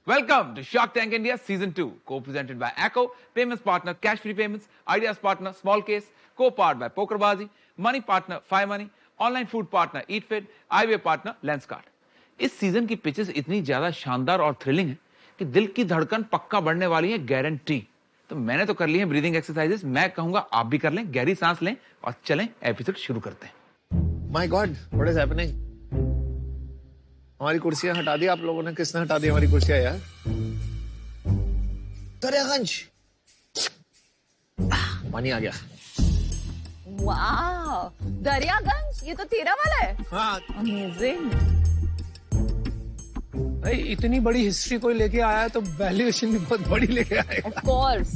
Welcome to Shark Tank India Season 2, co-presented by Acko, payments partner Cash Free Payments, ideas partner Small Case, co-powered by Pokerbazi, money partner Five Money, online food partner EatFit, eyewear partner Lenskart. इस season की pitches इतनी ज्यादा शानदार और thrilling है कि दिल की धड़कन पक्का बढ़ने वाली है, गारंटी। तो मैंने तो कर ली है ब्रीदिंग एक्सरसाइजेस, मैं कहूंगा आप भी कर लें, गहरी सांस लें और चलें एपिसोड शुरू करते हैं। My God, what is happening? हमारी कुर्सियां हटा दी आप लोगों ने। किसने हटा दी हमारी कुर्सियां यार? दरियागंज पानी आ गया। वाह, दरियागंज ये तो तेरा वाला है। हाँ, अमेजिंग। भाई इतनी बड़ी हिस्ट्री कोई लेके आया है तो वैल्यूएशन भी बहुत बड़ी लेके आएगा। ऑफ कोर्स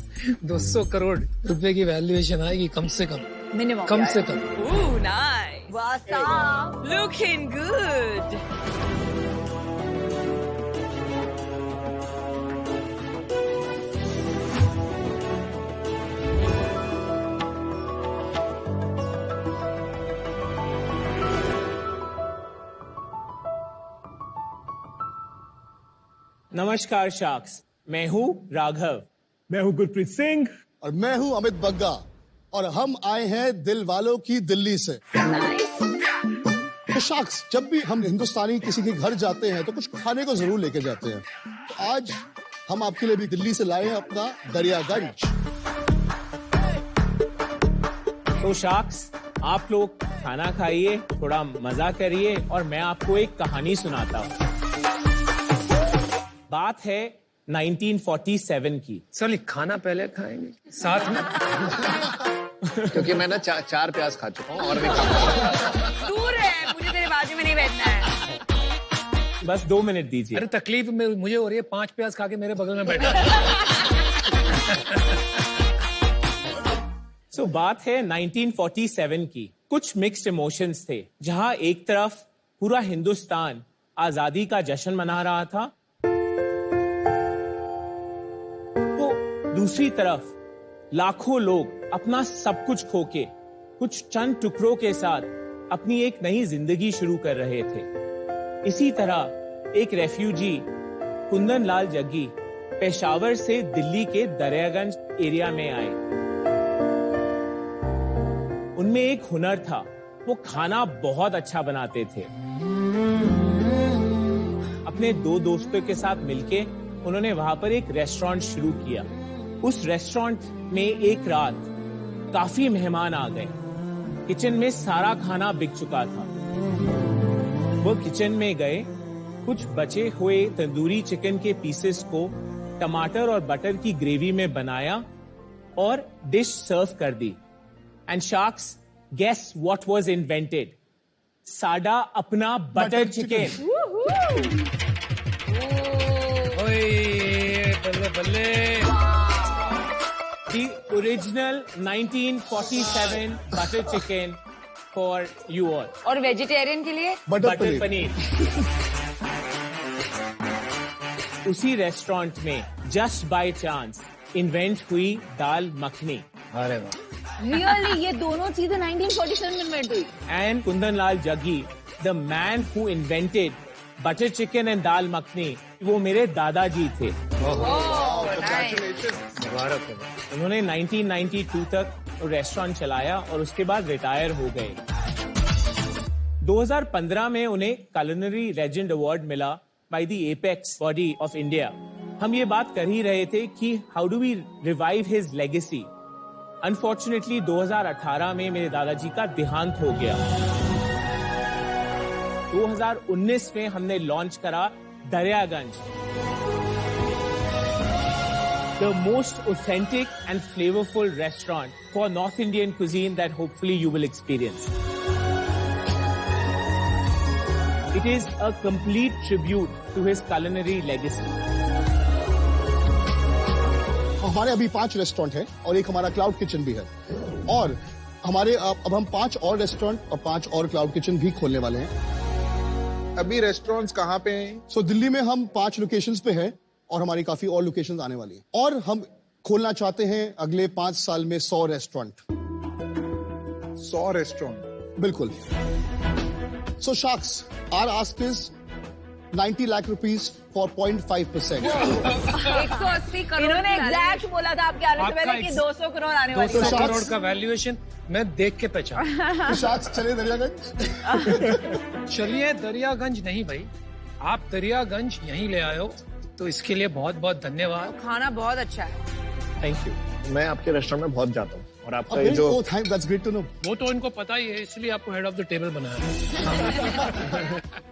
200 करोड़ रुपए की वैल्यूएशन आएगी कम से कम। मिनिमम कम से कम। Ooh, nice. वाह साहब, Looking good. नमस्कार शार्क्स, मैं हूँ राघव। मैं हूं गुरप्रीत सिंह और मैं हूं अमित बग्गा और हम आए हैं दिल वालों की दिल्ली से। तो शार्क्स, जब भी हम हिंदुस्तानी किसी के घर जाते हैं तो कुछ खाने को जरूर लेके जाते हैं। तो आज हम आपके लिए भी दिल्ली से लाए हैं अपना दरियागंज। तो शार्क्स, आप लोग खाना खाइए, थोड़ा मजा करिए और मैं आपको एक कहानी सुनाता हूँ। बात है 1947 की। चलिए खाना पहले खाएंगे साथ में। क्योंकि मैं ना चार प्याज खा चुका हूँ और नहीं खा। दूर है, मुझे तेरे बाजू में नहीं बैठना है। बस 2 मिनट दीजिए। अरे तकलीफ मुझे हो रही है, 5 प्याज खा के मेरे बगल में बैठा। सो बात है 1947 की। कुछ मिक्स्ड इमोशंस थे, जहां एक तरफ पूरा हिंदुस्तान आजादी का जश्न मना रहा था, दूसरी तरफ लाखों लोग अपना सब कुछ खोके कुछ चंद टुकड़ों के साथ अपनी एक नई जिंदगी शुरू कर रहे थे। इसी तरह एक रेफ्यूजी कुंदन लाल जग्गी पेशावर से दिल्ली के दरियागंज एरिया में आए। उनमें एक हुनर था, वो खाना बहुत अच्छा बनाते थे। अपने 2 दोस्तों के साथ मिलके उन्होंने वहां पर एक रेस्टोरेंट शुरू किया। उस रेस्टोरेंट में एक रात काफी मेहमान आ गए। किचन में सारा खाना बिक चुका था। वो किचन में गए, कुछ बचे हुए तंदूरी चिकन के पीसेस को टमाटर और बटर की ग्रेवी में बनाया और डिश सर्व कर दी। And sharks, guess what was invented? साडा अपना बटर चिकन। बल्ले बल्ले। The original 1947 butter chicken for you all. और वेजिटेरियन के लिए बटर पनीर। उसी रेस्टोरेंट में जस्ट बाय चांस इन्वेंट हुई दाल मखनी। अरे वाह। रियली ये दोनों चीजें 1947 में इन्वेंट हुई। And Kundan Lal Jaggi, the man who invented butter chicken and dal makhani, वो मेरे दादाजी थे। उन्होंने 1992 तक रेस्टोरेंट चलाया और उसके बाद रिटायर हो गए। 2015 में उन्हें कुलिनरी लेजेंड अवार्ड मिला by the apex body of India. हम ये बात कर ही रहे थे कि how do we revive his legacy. Unfortunately 2018 में मेरे दादाजी का देहांत हो गया। 2019 में हमने लॉन्च करा Daryaganj, the most authentic and flavorful restaurant for North Indian cuisine that hopefully you will experience. It is a complete tribute to his culinary legacy. हमारे अभी 5 रेस्टोरेंट हैं और एक हमारा क्लाउड किचन भी है। और हमारे अब हम 5 और रेस्टोरेंट और 5 और क्लाउड किचन भी खोलने वाले हैं। अभी रेस्टोरेंट्स कहाँ पे हैं? दिल्ली में हम 5 लोकेशंस पे हैं और हमारी काफी और लोकेशंस आने वाली हैं। और हम खोलना चाहते हैं अगले 5 साल में 100 रेस्टोरेंट। 100 रेस्टोरेंट? बिल्कुल। So sharks, our ask is 90 lakh rupees for 0.5%. 180 crore इन्होंने एग्जैक्ट बोला था आपके आने से पहले कि 200 करोड़ आने वाली 200 है। करोड़ का वैल्यूएशन मैं देख के पहचान। तो शाख्स चले दरियागंज। चलिए दरियागंज नहीं भाई, आप दरियागंज यहीं ले आए हो, तो इसके लिए बहुत बहुत धन्यवाद। खाना बहुत अच्छा है। Thank you. मैं आपके रेस्टोरेंट में बहुत जाता हूँ और आपका ये Okay, जो oh, thank, that's great to know. वो तो इनको पता ही है, इसलिए आपको हेड ऑफ द टेबल बनाया है।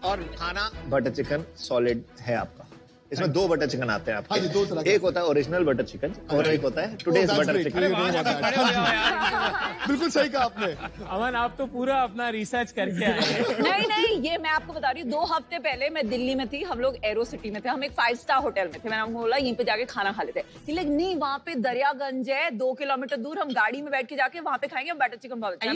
और खाना बटर चिकन सॉलिड है आपका। इसमें 2 बटर चिकन आते हैं हाँ जी, 2 तरह आपके। के। एक होता है ओरिजिनल बटर चिकन और एक होता है today's that's butter great. Chicken. You know about that. बिल्कुल सही कहा आपने। अमन, आप तो पूरा अपना रिसर्च करके आए हैं। नहीं, ये मैं आपको बता रही हूँ, 2 हफ्ते पहले मैं दिल्ली में थी, हम लोग एरो सिटी में थे, हम एक 5 स्टार होटल में थे। मैंने आपको बोला यहीं पे जाके खाना खा लेते हैं। लेकिन नहीं, वहाँ पे दरियागंज है 2 किलोमीटर दूर, हम गाड़ी में बैठ के जाके वहाँ पे खाएंगे बटर चिकन बहुत अच्छा।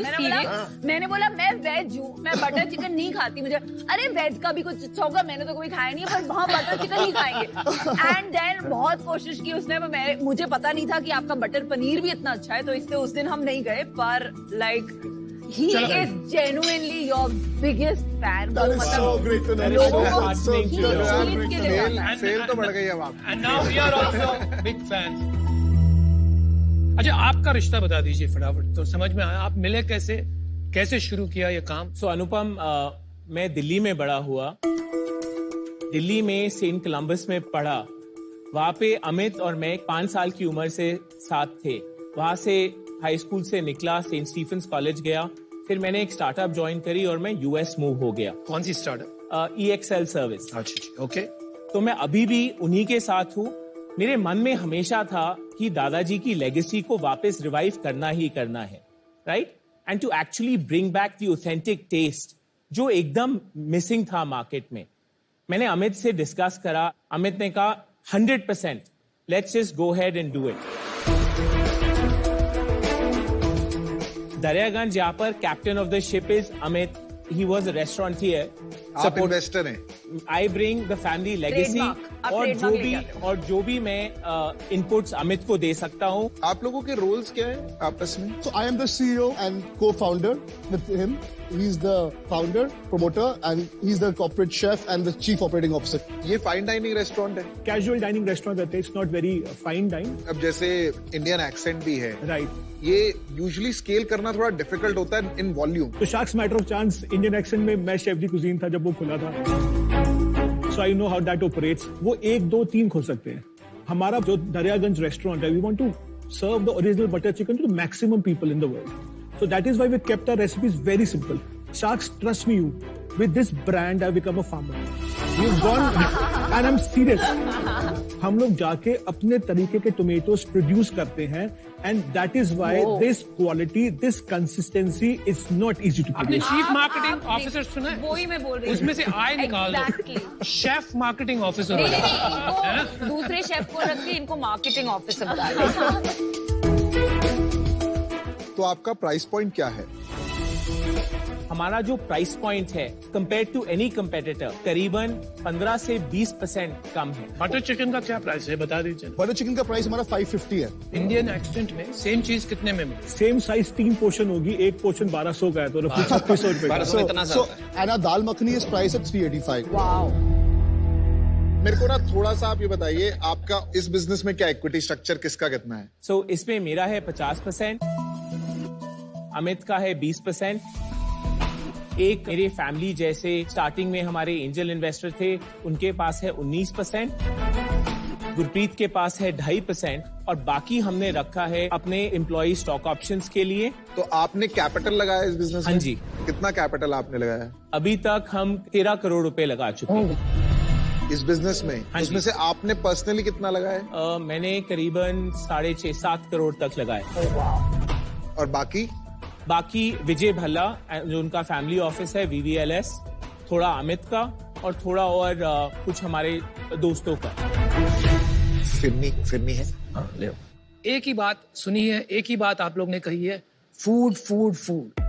मैंने बोला मैं वेज हूँ, मैं बटर चिकन नहीं खाती, मुझे अरे वेज का भी कुछ अच्छा होगा, मैंने तो कभी खाया नहीं है, पर वहाँ बटर चिकन नहीं खाएंगे। एंड देन बहुत कोशिश की उसने, मुझे पता नहीं था कि आपका बटर पनीर भी इतना अच्छा है, तो इसलिए उस दिन हम नहीं गए। पर like he is genuinely your biggest fan. That is so great to know. लोगों So को cute. ही चीज के लिए जाता है। सेल तो बढ़ गई है वहाँ। And now we are also big fans. अच्छा, आपका रिश्ता बता दीजिए फटाफट, तो समझ में आया। आप मिले कैसे, कैसे शुरू किया ये काम? सो अनुपम, मैं दिल्ली में बड़ा हुआ, दिल्ली में सेंट कोलंबस में पढ़ा। वहाँ पे अमित और मैं 5 साल की उम्र से साथ थे। वहाँ से हाई स्कूल से निकला, सेंट स्टीफेंस कॉलेज गया, फिर मैंने एक स्टार्टअप ज्वाइन करी और मैं यूएस मूव हो गया। कौन सी स्टार्टअप? EXL service. अच्छा, ओके। तो मैं अभी भी उन्हीं के साथ हूँ। मेरे मन में हमेशा था कि दादाजी की लेगेसी को वापस रिवाइव करना ही करना है, right? And to actually bring back the authentic taste जो एकदम मिसिंग था मार्केट में। मैंने अमित से डिस्कस करा, अमित ने कहा 100%, let's just go head and do it. Daryaganj यहाँ पर captain of the ship is Amit. He was a restaurateur. आप इन्वेस्टर हैं। I bring the family legacy Trademark. आप और trademark लेके आते हो। जो भी मैं इनपुट्स अमित को दे सकता हूँ। आप लोगों के रोल्स क्या है आपस में? So I am the CEO and co-founder with him. He's the founder, promoter, and he's the corporate chef and the chief operating officer. ये फाइन डाइनिंग रेस्टोरेंट है। Casual dining restaurant that is not very fine dine. अब जैसे Indian accent भी है, Right. ये usually scale करना थोड़ा difficult होता है इन वॉल्यूम। तो sharks matter of chance Indian accent में मैं शेफ दी कुजीन था जब वो खुला था। So I know how that operates. वो 1, 2, 3 खोल सकते हैं। हमारा जो दरियागंज रेस्टोरेंट है, we want to serve the original butter chicken to the maximum people in the world. So that is why we kept our recipes very simple. Sharks, trust me, you. With this brand, I've become a farmer. You've gone, and I'm serious. हम लोग जाके अपने तरीके के tomatoes produce करते हैं, and that is why this quality, this consistency is not easy to आपने produce. Chief marketing officer सुना है? वही मैं बोल रही हूँ। उसमें से आय निकाल Exactly. दो। Chef marketing officer. इनको दूसरे शेफ को रख के इनको मार्केटिंग ऑफिसर बता रहे। तो आपका प्राइस पॉइंट क्या है? हमारा जो प्राइस पॉइंट है कंपेयर टू एनी कंपेटिटर करीबन 15 से 20% कम है। बटर चिकन का क्या प्राइस है, बता दीजिए। बटर चिकन का प्राइस हमारा 550 है। इंडियन एक्सेंट में सेम चीज कितने में मिले? सेम साइज 3 पोर्शन होगी, एक पोर्शन 1200 का है, तो रफली 3600 रुपए का। So, and our dal makhani is priced at 385. Wow. मेरे को ना थोड़ा सा आप ये बताइए, आपका इस बिजनेस में क्या इक्विटी स्ट्रक्चर किसका कितना है? सो इसमें मेरा है 50%, अमित का है 20%। एक मेरे फैमिली जैसे स्टार्टिंग में हमारे एंजल इन्वेस्टर थे, उनके पास है 19%, गुरप्रीत के पास है 2.5% और बाकी हमने रखा है अपने एम्प्लॉय स्टॉक ऑप्शंस के लिए। तो आपने कैपिटल लगाया इस बिजनेस में? हाँ जी। कितना कैपिटल आपने लगाया अभी तक हम 13 करोड़ रुपए लगा चुके हैं इस बिजनेस में? हाँ जी। उसमें से आपने पर्सनली कितना लगाया? मैंने करीबन 6.5-7 करोड़ तक लगाए। और बाकी विजय भल्ला जो उनका फैमिली ऑफिस है VVLS, थोड़ा अमित का और थोड़ा और कुछ हमारे दोस्तों का। फिरनी है। हाँ, ले आओ। एक ही बात सुनी है, एक ही बात आप लोग ने कही है, food food food.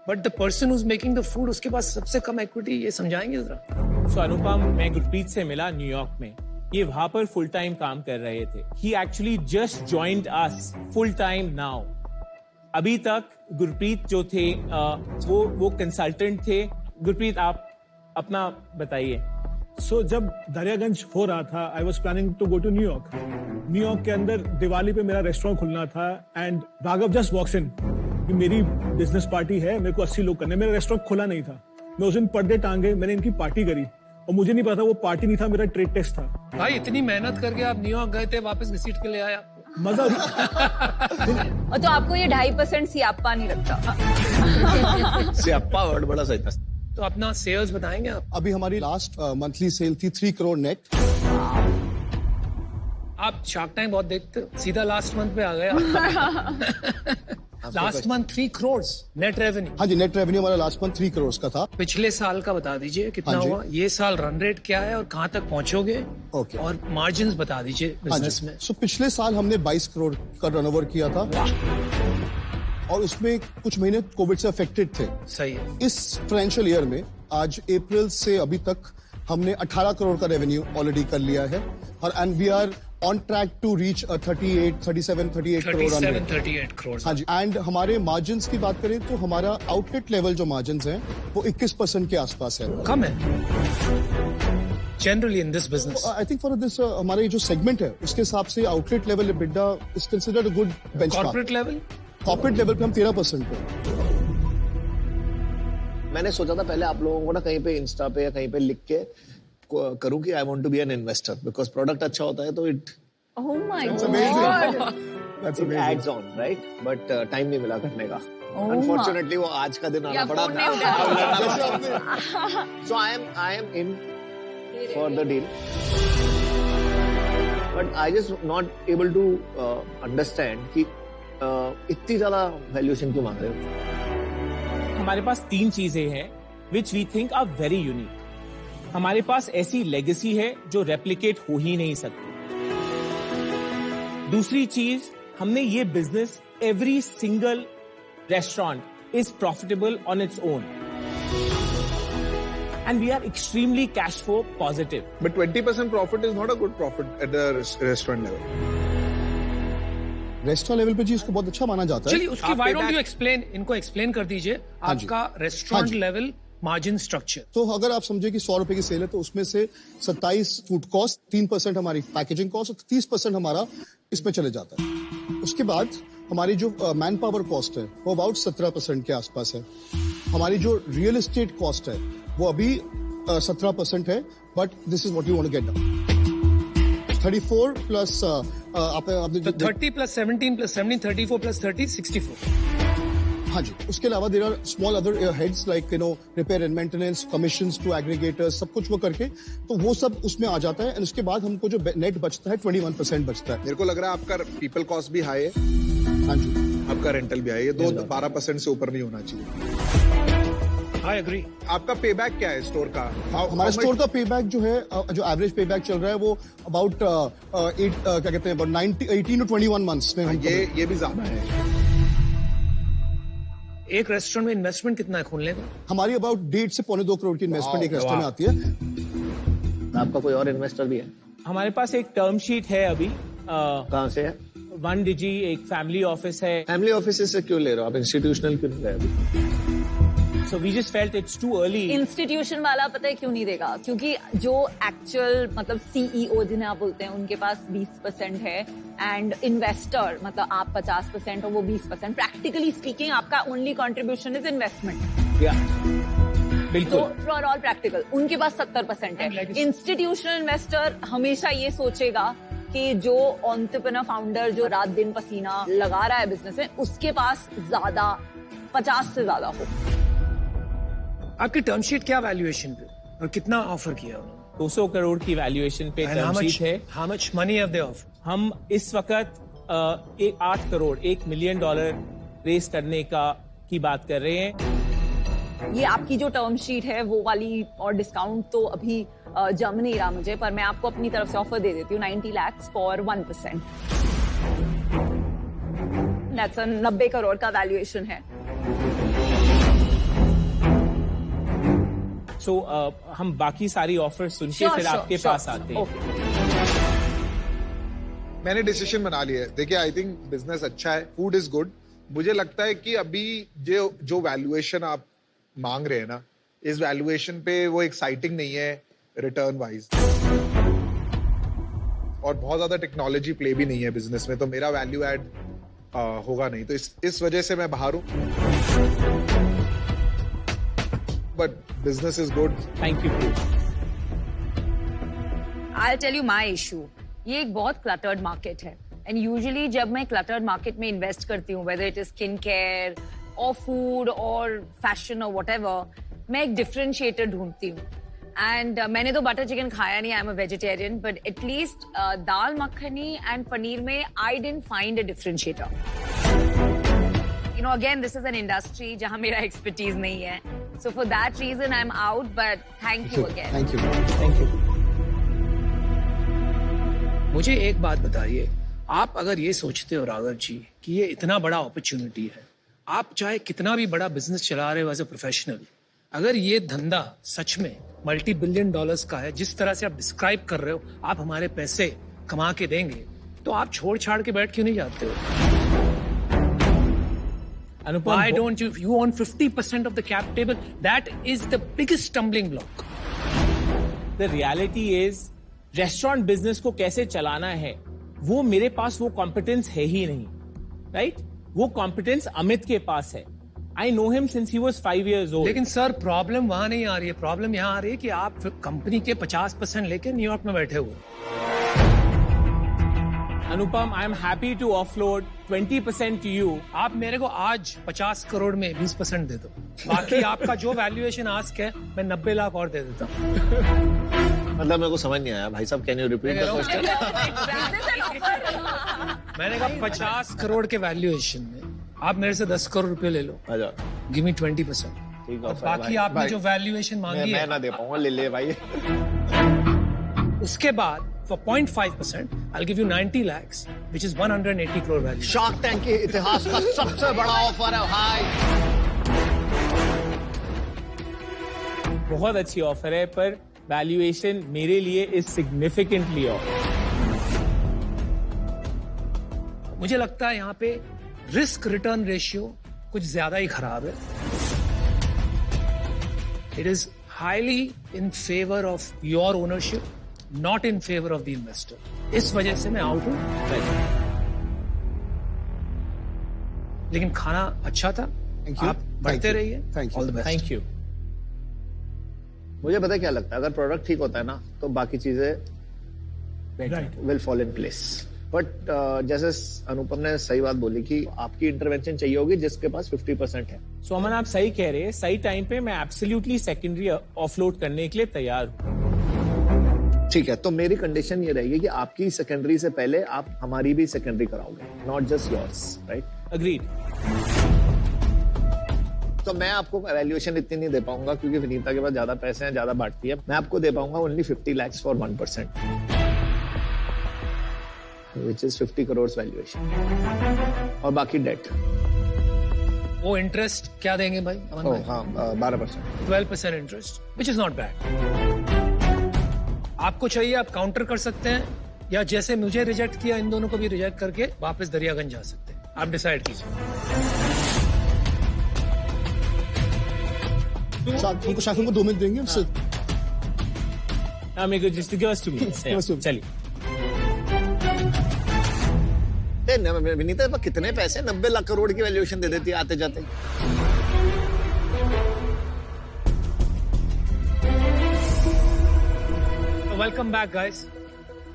But the person who is making the food, उसके पास सबसे कम इक्विटी, ये समझाएंगे जरा। सो अनुपम, मैं गुरप्रीत से मिला न्यूयॉर्क में। ये वहां पर फुल टाइम काम कर रहे थे। He actually just joined us full time now. अभी तक गुरप्रीत जो थे वो कंसल्टेंट थे। गुरप्रीत, आप अपना बताइए। सो जब दरियागंज हो रहा था, I was planning to go to न्यूयॉर्क। न्यूयॉर्क के अंदर दिवाली पे मेरा रेस्टोरेंट खुलना था and Raghav just walks in कि मेरी बिजनेस पार्टी है, मेरे को 80 लोग करने। मेरा रेस्टोरेंट खुला नहीं था, मैं उस दिन पर्दे टांगे, मैंने इनकी पार्टी करी और मुझे नहीं पता वो पार्टी नहीं था, मेरा ट्रेड टेस्ट था। भाई इतनी मेहनत करके आप न्यूयॉर्क गए थे, वापस विजिट के लिए आया, मजा और तो आपको ये 2.5% सियाप्पा नहीं लगता? सियाप्पा वर्ड बड़ा सही था। तो अपना सेल्स बताएंगे आप? अभी हमारी लास्ट मंथली सेल थी 3 करोड़ नेट। आप शार्क टाइम बहुत देखते हो, सीधा लास्ट मंथ पे आ गए। Last month 3 crore net revenue. हाँ जी, नेट रेवेन्यू हमारा लास्ट मंथ 3 करोड़ का था। पिछले साल का बता दीजिए कितना हाँ जी। हुआ, ये साल रन रेट क्या है और कहाँ तक पहुंचोगे, ओके। और मार्जिन्स बता दीजिए हाँ बिजनेस जी, में। सो पिछले साल हमने 22 करोड़ का टर्नओवर किया था और उसमें कुछ महीने कोविड से अफेक्टेड थे। सही है। इस फाइनेंशियल ईयर में आज अप्रैल से अभी तक हमने 18 करोड़ का रेवेन्यू ऑलरेडी कर लिया है और and we are on track to reach 38 crore run rate। 38 crore. हाँ जी, एंड हमारे मार्जिन्स की बात करें तो हमारा आउटलेट लेवल जो मार्जिन्स हैं वो 21% के आसपास है। कम है generally in this business. I think for this हमारे जो सेगमेंट है उसके हिसाब से outlet level EBITDA is considered a good benchmark. Corporate level? Corporate level पे हम 13% पे। मैंने सोचा था पहले आप लोगों को ना कहीं पे इंस्टा पे या कहीं पे लिख के करूं कि I want to be an investor, because product अच्छा होता है तो it Oh my That's God. amazing. That's it amazing. Adds on, right? But time नहीं मिला करने का। Oh अनफॉर्चुनेटली वो आज का दिन आना या पड़ा। फोन नहीं उठाया। So I am in for the deal, but I just not able to understand कि इतनी ज्यादा वैल्यूएशन क्यों मांग रहे हो? हमारे पास 3 चीजें हैं which we think are very unique. हमारे पास ऐसी लेगेसी है जो रेप्लिकेट हो ही नहीं सकती। दूसरी चीज, हमने ये business, every single restaurant is profitable on its own and we are extremely cash flow positive. But 20% profit is not a good profit at the restaurant level. Restaurant level पे जी इसको बहुत अच्छा माना जाता है। चलिए उसकी व्हाई डोंट यू एक्सप्लेन, इनको एक्सप्लेन कर दीजिए हाँ जी। आपका रेस्टोरेंट लेवल मार्जिन स्ट्रक्चर। तो अगर आप समझे कि 100 रुपए की सेल है तो उसमें से 27 फूड कॉस्ट, 3% हमारी पैकेजिंग कॉस्ट और 30% हमारा इसमें चले जाता है। उसके बाद हमारी जो मैन पावर कॉस्ट है वो अबाउट 17% के आसपास है। हमारी जो रियल एस्टेट कॉस्ट है वो अभी 17% है, but this is what you want to get down. 34 plus आपने 30 प्लस 17 प्लस 17 34 प्लस 30 64। हाँ जी, उसके अलावा there are small other heads like repair and maintenance, commissions to aggregators, सब कुछ वो करके तो वो सब उसमें आ जाता है। एंड उसके बाद हमको जो नेट बचता है 21% बचता है। मेरे को लग रहा है आपका पीपल कॉस्ट भी हाई है, हाँ जी, आपका रेंटल भी हाई है, 12% से ऊपर नहीं होना चाहिए। I agree. आपका पेबैक क्या है स्टोर का? हमारे स्टोर का पेबैक जो है, जो एवरेज पेबैक चल रहा है वो अबाउट क्या कहते हैं 18 to 21 मंथ्स में। ये भी ज्यादा है। एक रेस्टोरेंट में इन्वेस्टमेंट कितना है खोलने का? हमारी अबाउट 1.5 से 2.25 करोड़ की इन्वेस्टमेंट एक रेस्टोरेंट में आती है। आपका कोई और इन्वेस्टर भी है? हमारे पास एक टर्म शीट है अभी, कहाँ से है? 1 डिजी, एक फैमिली ऑफिस है। फैमिली ऑफिस से क्यों ले रहे हो आप? इंस्टीट्यूशनल क्यों नहीं ले रहे अभी? So we just felt it's too early. Institution वाला पता है क्यों नहीं देगा? क्योंकि जो एक्चुअल मतलब सीईओ जिन्हें आप बोलते हैं उनके पास 20% है एंड इन्वेस्टर मतलब आप 50% और वो 20%। प्रैक्टिकली स्पीकिंग आपका ओनली कंट्रीब्यूशन इज इन्वेस्टमेंट। बिल्कुल। तो फॉर ऑल प्रैक्टिकल उनके पास 70% है। इंस्टीट्यूशनल इन्वेस्टर हमेशा ये सोचेगा कि जो एंटरप्रेन्योर फाउंडर जो रात दिन पसीना लगा रहा है बिजनेस में उसके पास ज्यादा 50 से ज्यादा हो। आपकी टर्म शीट क्या वैल्यूएशन पे और कितना ऑफर किया उन्होंने? 200 करोड़ की वैल्यूएशन पे टर्म शीट है। How much money have they offer? हम इस वक्त 8 करोड़ $1 मिलियन रेस करने की बात कर रहे हैं। ये आपकी जो टर्म शीट है वो वाली और डिस्काउंट तो अभी जम नहीं रहा मुझे, पर मैं आपको अपनी तरफ से ऑफर दे देती हूँ 90 लाख फॉर 1%। दैट्स 90 करोड़ का वैल्यूएशन है। सो हम बाकी सारी ऑफर सुन के फिर आपके पास आते हैं। मैंने डिसीजन बना लिया है। देखिए, आई थिंक बिजनेस अच्छा है, फूड इज गुड। मुझे लगता है कि अभी जो वैल्यूएशन आप मांग रहे हैं ना, इस वैल्यूएशन पे वो एक्साइटिंग नहीं है रिटर्न वाइज, और बहुत ज्यादा टेक्नोलॉजी प्ले भी नहीं है बिजनेस में, तो मेरा वैल्यू ऐड होगा नहीं, तो इस वजह से मैं बाहर हूं। But business is good. Thank you. I'll tell you my issue. ये एक बहुत cluttered market है, and usually जब मैं cluttered market में invest करती हूँ, whether it is skin care or food or fashion or whatever, मैं एक differentiator ढूंढती हूँ. And मैंने तो butter chicken खाया नहीं, I'm a vegetarian, but at least dal makhani and paneer में I didn't find a differentiator. You know, again, this is an industry जहाँ मेरा expertise नहीं है. So for that reason, I'm out, but thank you again. Thank you. Thank you. मुझे एक बात बताइए, आप अगर ये सोचते हो राघव जी कि ये इतना बड़ा अपॉर्चुनिटी है, आप चाहे कितना भी बड़ा बिजनेस चला रहे हो एज ए प्रोफेशनल, अगर ये धंधा सच में मल्टी $billion का है, जिस तरह से आप डिस्क्राइब कर रहे हो, आप हमारे पैसे कमा के देंगे, तो आप छोड़ छाड़ के बैठ क्यों नहीं जाते हो? अनुपम, Why don't you own 50% of the cap table? That is the biggest stumbling block. the reality is restaurant business को कैसे चलाना है वो मेरे पास वो कॉम्पिटेंस है ही नहीं, राइट? वो कॉम्पिटेंस अमित के पास है। I know him since he was 5 years old। लेकिन सर प्रॉब्लम वहां नहीं आ रही है, प्रॉब्लम यहाँ आ रही है कि आप कंपनी के 50% लेके न्यूयॉर्क में बैठे हुए। Anupam, I am happy to offload 20% to you. आप मेरे को आज 50 करोड़ में 20% दे दो, बाकी आपका जो वैल्यूएशन आस्क है मैं 90 लाख और दे देता हूँ। मतलब मेरे को समझ नहीं आया भाई साहब, can you repeat the question? मैंने कहा 50 करोड़ के वैल्यूएशन में आप मेरे से 10 करोड़ रुपए ले लो, अच्छा गिव मी 20%, ठीक है, बाकी आपने जो वैल्यूएशन मांगी मैं है ना दे पाऊंगा, ले ले भाई। उसके बाद for 0.5% I give you 90 lakhs which is 180 crore value. Shark tank के इतिहास का सबसे बड़ा ऑफर है भाई। बहुत अच्छी ऑफर है, पर वैल्यूएशन मेरे लिए इज सिग्निफिकेंटली ऑफ। मुझे लगता है यहाँ पे रिस्क रिटर्न रेशियो कुछ ज्यादा ही खराब है। It is highly in favour of your ownership, not in favour of the investor. इस वजह से मैं आउट हूं। लेकिन खाना अच्छा था, आप बढ़ते रहिए। All the best. Thank you. मुझे पता है क्या लगता है, अगर प्रोडक्ट ठीक होता है ना तो बाकी चीजें will fall in place. But जैसे अनुपम ने सही बात बोली कि आपकी इंटरवेंशन चाहिए होगी जिसके पास 50% है। सो अमन, आप सही कह रहे हैं, सही टाइम पे मैं एब्सोल्युटली सेकेंडरी ऑफलोड करने के लिए तैयार हूँ। ठीक है, तो मेरी कंडीशन ये रहेगी कि आपकी सेकेंडरी से पहले आप हमारी भी सेकेंडरी कराओगे, not just yours, right? Agreed. तो मैं आपको वैल्यूएशन इतनी नहीं दे पाऊंगा क्योंकि विनीता के पास ज्यादा पैसे हैं, ज्यादा बांटती है। मैं आपको दे पाऊंगा only 50 lakhs for 1%, which is 50 crores valuation, और बाकी डेट। वो इंटरेस्ट क्या देंगे भाई? हाँ, 12%, 12% interest, which is not bad. आपको चाहिए आप काउंटर कर सकते हैं, या जैसे मुझे रिजेक्ट किया इन दोनों को भी रिजेक्ट करके वापस दरियागंज जा सकते हैं। आप डिसाइड कीजिए। शाखों को 2 मिनट देंगे उससे। मेरे को जस्ट गिव अस 2 minutes। चलिए। विनीता कितने पैसे? 90 लाख करोड़ की वैल्यूएशन दे देती है आते जाते। वेलकम बैक गाइस,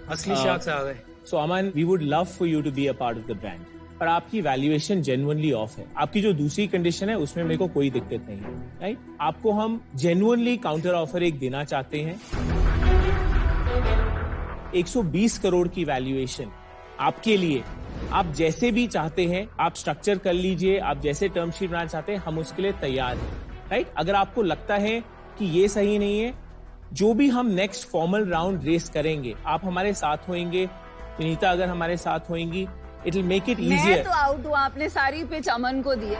असली शार्क्स आ गए। So Aman, we would love for you to be a part of the brand, पर आपकी वैल्यूएशन जेन्युइनली ऑफ है। आपकी जो दूसरी कंडीशन है उसमें मेरे को कोई दिक्कत नहीं है, राइट? आपको हम जेन्युइनली काउंटर ऑफर एक देना चाहते हैं। 120 करोड़ की वैल्यूएशन आपके लिए, आप जैसे भी चाहते हैं आप स्ट्रक्चर कर लीजिए, आप जैसे टर्म शीट बनाना चाहते हैं हम उसके लिए तैयार हैं, राइट? अगर आपको लगता है कि ये सही नहीं है, जो भी हम नेक्स्ट फॉर्मल राउंड रेस करेंगे आप हमारे साथ होंगे, विनीता अगर हमारे साथ होंगी, it will make it easier. मैं तो आउट हूँ, आपने सारी पिच अमन को दी।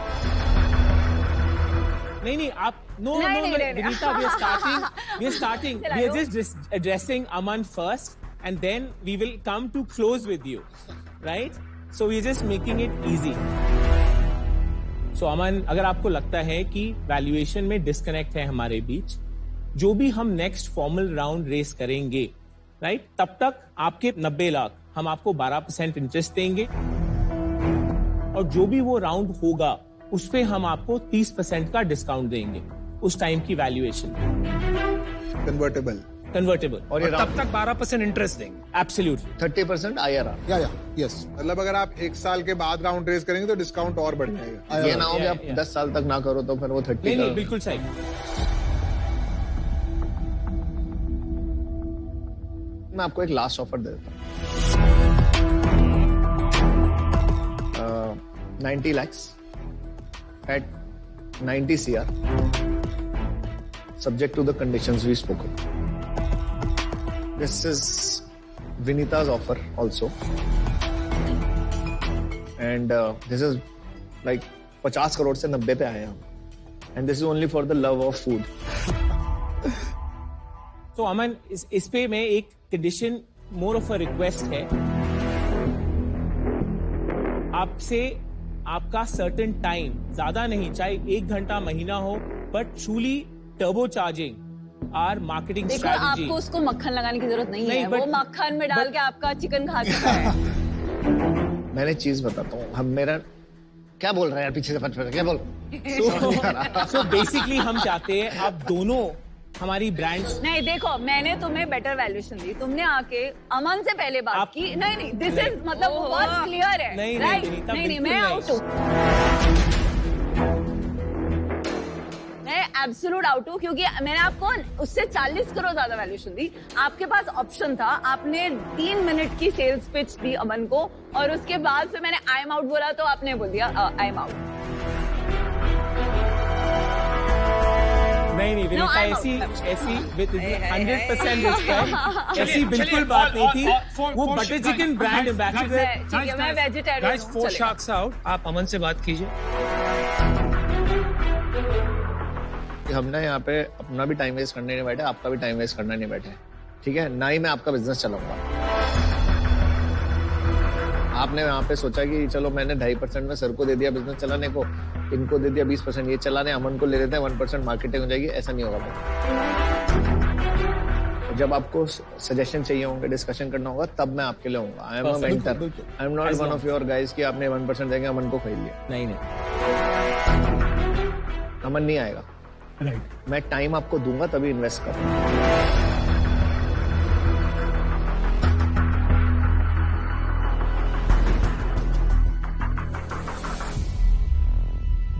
नहीं, आप no Vinita, we are starting we are just addressing Aman first and then we will come to close with you, right? So we're just making it easy. सो अमन, अगर आपको लगता है कि वैल्यूएशन में डिस्कनेक्ट है हमारे बीच, जो भी हम नेक्स्ट फॉर्मल राउंड रेस करेंगे, राइट, तब तक आपके 90 लाख हम आपको 12% इंटरेस्ट देंगे, और जो भी वो राउंड होगा उस पे हम आपको 30% का डिस्काउंट देंगे उस टाइम की वैल्यूएशन। कन्वर्टेबल और ये तब तक 12% इंटरेस्ट देंगे। Absolutely 30% IRR। या यस, मतलब अगर आप 1 साल के बाद राउंड रेस करेंगे तो डिस्काउंट और बढ़ जाएगा। ये ना हो कि आप 10 साल तक ना करो तो फिर वो 30 नहीं का- नहीं, बिल्कुल सही। मैं आपको एक लास्ट ऑफर दे देता हूँ। 90 lakhs at 90 CR subject to the conditions we spoke of. This is Vinita's offer also, and this is like 50 crore से 90 पे आए हम, and this is only for the love of food. तो अमन, इस पे मैं एक condition, more of a request है आपसे, आपका सर्टेन टाइम, ज्यादा नहीं, चाहे 1 घंटा, महीना हो, but truly turbo charging our marketing देखो, स्ट्रेटजी। आपको उसको मक्खन लगाने की जरूरत नहीं है, but- वो मक्खन में डाल के आपका चिकन खा चुका है। मैंने चीज बताता हूँ, हम मेरा क्या बोल रहे हैं यार पीछे से फट क्या बोल सो बेसिकली हम चाहते हैं आप दोनों हमारी ब्रांड्स। नहीं देखो, मैंने तुम्हें बेटर वैल्यूएशन दी, तुमने आके अमन से पहले बात की। नहीं, दिस इज मतलब वो बहुत क्लियर है। नहीं, राइट? नहीं, तब नहीं, बिल्कुल मैं नहीं। आउट हूँ, मैं एब्सोल्यूट आउट हूँ, क्योंकि मैंने आपको उससे 40 करोड़ ज्यादा वैल्यूएशन दी। आपके पास ऑप्शन था, आपने 3 मिनट की सेल्स पिच दी अमन को, और उसके बाद फिर मैंने आई एम आउट बोला तो आपने बोल दिया आई एम आउट। नहीं, No, I'm ऐसी out. ऐसी विद 100% रिस्पेक्ट, ऐसी बिल्कुल बात नहीं थी। वो बटर चिकन ब्रांड एम्बेसडर। ठीक है, मैं वेजिटेरियन गाइस, हूँ, 4 चलेगा। sharks out। आप अमन से बात कीजिए। हमने यहाँ पे अपना भी टाइम वेस्ट करने नहीं बैठे, आपका भी टाइम वेस्ट करना नहीं बैठे, ठीक है? ना ही मैं आपका बिजनेस चलाऊंगा। आपने यहाँ पे सोचा कि चलो मैंने 2.5% में सर को दे दिया बिजनेस चलाने को, इनको दे दिया 20% ये चलाने, अमन को ले लेते हैं 1% मार्केटिंग हो जाएगी, ऐसा नहीं होगा भाई। जब आपको सजेशन चाहिए होंगे, डिस्कशन करना होगा, तब मैं आपके लिए होऊंगा। I am a mentor, I am not one of your guys कि आपने 1% देंगे अमन को खरीद लिया। नहीं, अमन नहीं आएगा। राइट, मैं टाइम आपको दूंगा तभी इन्वेस्ट करूंगा।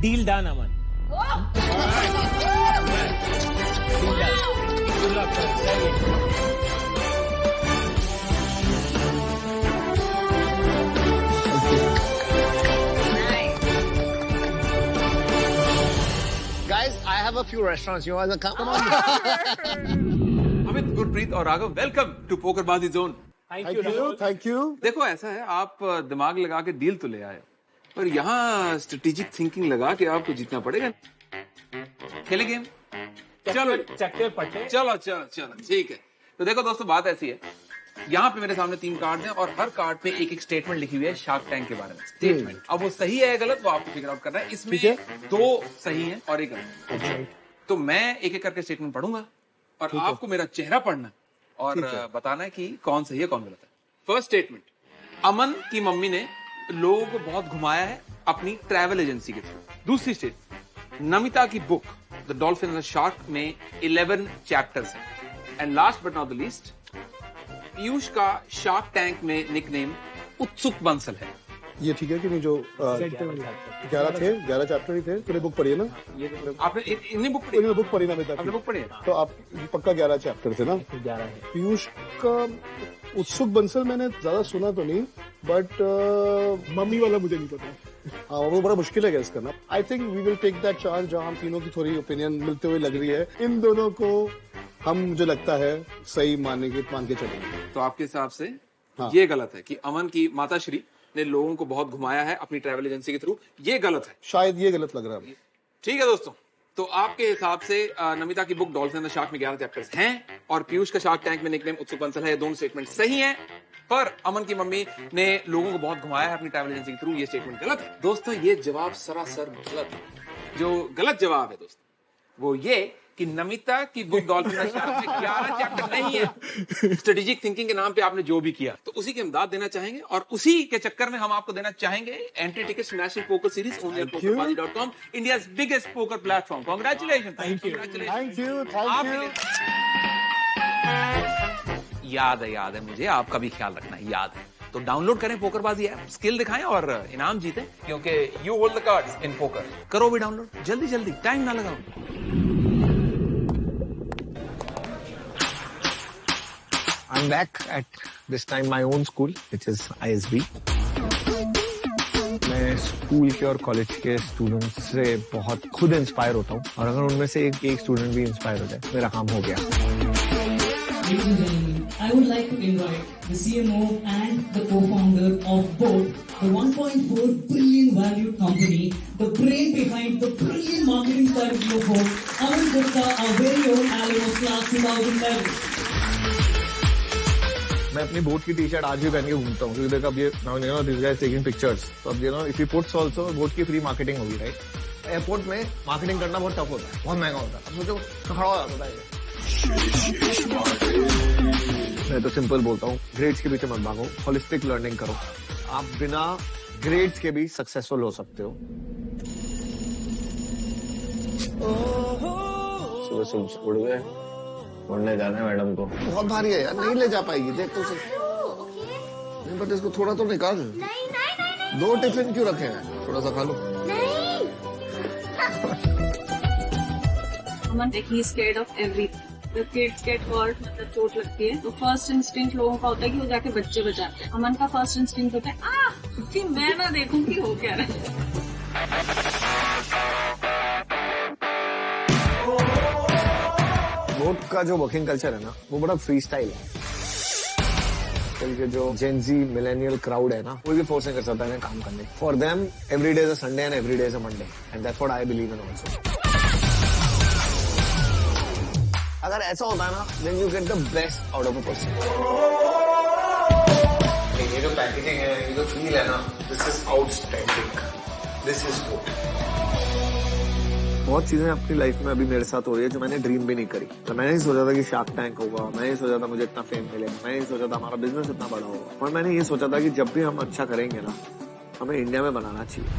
Deal done Aman. Deal done. Good luck sir. Guys, I have a few restaurants. You want to come on? Amit, Gurpreet और Raghav, welcome to Pokerbaazi zone. Thank you. देखो, ऐसा है, आप दिमाग लगा के डील तो ले आए, पर यहाँ स्ट्रेटेजिक थिंकिंग लगा के आपको जीतना पड़ेगा। खेले गेम? चलो चक्कर पट्टे। चलो चलो चलो, ठीक है। तो देखो दोस्तों, बात ऐसी है, यहाँ पे मेरे सामने 3 कार्ड हैं और हर कार्ड पे एक एक स्टेटमेंट लिखी हुई है शार्क टैंक के बारे में। स्टेटमेंट, अब वो सही है या गलत वो आपको फिगर आउट करना है। इसमें 2 सही हैं और 1 गलत। तो मैं एक एक करके स्टेटमेंट पढ़ूंगा और आपको मेरा चेहरा पढ़ना और बताना है कि कौन सही है कौन गलत है। फर्स्ट स्टेटमेंट, अमन की मम्मी ने लोगों को बहुत घुमाया है अपनी ट्रैवल एजेंसी के थ्रू। दूसरी स्टेटमेंट, नमिता की book the dolphin and the shark में 11 चैप्टर्स हैं। And last but not the least, Piyush का शार्क टैंक में निकनेम उत्सुक बंसल है। ये ठीक है कि नहीं? जो 11 चैप्टर ही थे, तूने बुक पढ़ी है ना? आपने इन्हें बुक पढ़ी? बुक पढ़ी ना आपने बुक पढ़ी है? तो आप पक्का 11 चैप्टर थे ना? 11 है। पीयूष का उत्सुक बंसल मैंने ज्यादा सुना तो नहीं, बट मम्मी वाला मुझे नहीं पता। हाँ, वो बड़ा मुश्किल है गैस करना। I think we will take that chance, जहाँ हम तीनों की थोड़ी ओपिनियन मिलते हुए लग रही है। इन दोनों को हम, मुझे लगता है, सही मान के चलेंगे। तो आपके हिसाब से हाँ। ये गलत है कि अमन की माताश्री ने लोगों को बहुत घुमाया है अपनी ट्रैवल एजेंसी के थ्रू, ये गलत है। शायद ये गलत लग रहा है। ठीक है दोस्तों, तो आपके हिसाब से नमिता की book dolphin and the shark में 11 चैप्टर्स हैं और पीयूष का शार्क टैंक में निकनेम उत्सुक बंसल है, ये दोनों स्टेटमेंट सही हैं। पर अमन की मम्मी ने लोगों को बहुत घुमाया है अपनी ट्रैवल एजेंसी के थ्रू, ये स्टेटमेंट गलत है। दोस्तों ये जवाब सरासर गलत है। जो गलत जवाब है दोस्तों वो ये कि नमिता की बुक डॉल्फिन में 11 चैप्टर नहीं है। स्ट्रेटेजिक थिंकिंग के नाम पे आपने जो भी किया तो उसी की इमदाद देना चाहेंगे और उसी के चक्कर में हम आपको देना चाहेंगे entry tickets national poker series only on pokerbazi.com, India's biggest poker platform. Congratulation. Thank you. याद है मुझे, आपका भी ख्याल रखना है, याद है। तो डाउनलोड करें पोकरबाजी ऐप, स्किल दिखाएं और इनाम जीतें, क्योंकि you hold the cards in poker. करो भी डाउनलोड जल्दी, टाइम ना लगाओ। I'm back at this time my own school, which is ISB. मैं स्कूल के और कॉलेज के स्टूडेंट्स से बहुत खुद इंस्पायर होता हूँ और अगर उनमें से एक स्टूडेंट भी इंस्पायर हो जाए मेरा काम हो गया। I would like to invite the CMO and the co-founder of both the 1.4 billion value company, the brain behind the brilliant marketing strategy of both, Aman Gupta, our very own alum of class 2011. मैं अपनी boat की T shirt आज भी पहन के घूमता हूँ क्योंकि देखो अब ये दिस गाइस टेकिंग पिक्चर्स, तो अब if you puts also boat की फ्री मार्केटिंग होगी, राइट। एयरपोर्ट में मार्केटिंग करना बहुत टफ होता है, बहुत महंगा होता है। अब सोचो खड़ा हो जाता है। मैं तो सिंपल बोलता हूँ, ग्रेड्स के पीछे मत भागो, होलिस्टिक लर्निंग करो। आप बिना ग्रेड्स के भी सक्सेसफुल हो सकते हो। सुबह सुबह उड़ गए, उड़ने जाना है मैडम को। बहुत भारी है यार, नहीं ले जा पाएगी, देख तो सही। नहीं बट इसको थोड़ा तो निकाल। नहीं। 2 टिफिन क्यों रखे हैं, थोड़ा सा खा लो। अमन ही स्कैर्ड ऑफ एवरीथिंग। जब किड्स गेट हर्ट, मतलब चोट लगती है, तो फर्स्ट इंस्टिंक्ट लोगों का होता है कि वो जाके बच्चे बचाते हैं। अमन का फर्स्ट इंस्टिंक्ट होता है कि मैं ना देखूं कि हो क्या रहा है। बोट का जो वर्किंग कल्चर है ना, वो बड़ा फ्री स्टाइल है। कल के जो जेनजी मिलेनियल क्राउड है ना, कोई भी फोर्स नहीं कर सकता है काम करने। For them every day is a Sunday and every day is a Monday, and that's what I believe in also. अगर ऐसा होता है ना, then you get the best out of a person. ये जो पैकेजिंग है, ये जो फील है ना, this is outstanding, this is good. बहुत चीजें अपनी लाइफ में अभी मेरे साथ हो रही है जो मैंने ड्रीम भी नहीं करी। तो मैंने नहीं सोचा था कि शार्क टैंक होगा, मैंने नहीं सोचा था मुझे इतना फेम मिलेगा, मैंने नहीं सोचा था हमारा बिजनेस इतना बड़ा होगा, और मैंने ये सोचा था कि जब भी हम अच्छा करेंगे ना, हमें इंडिया में बनाना चाहिए।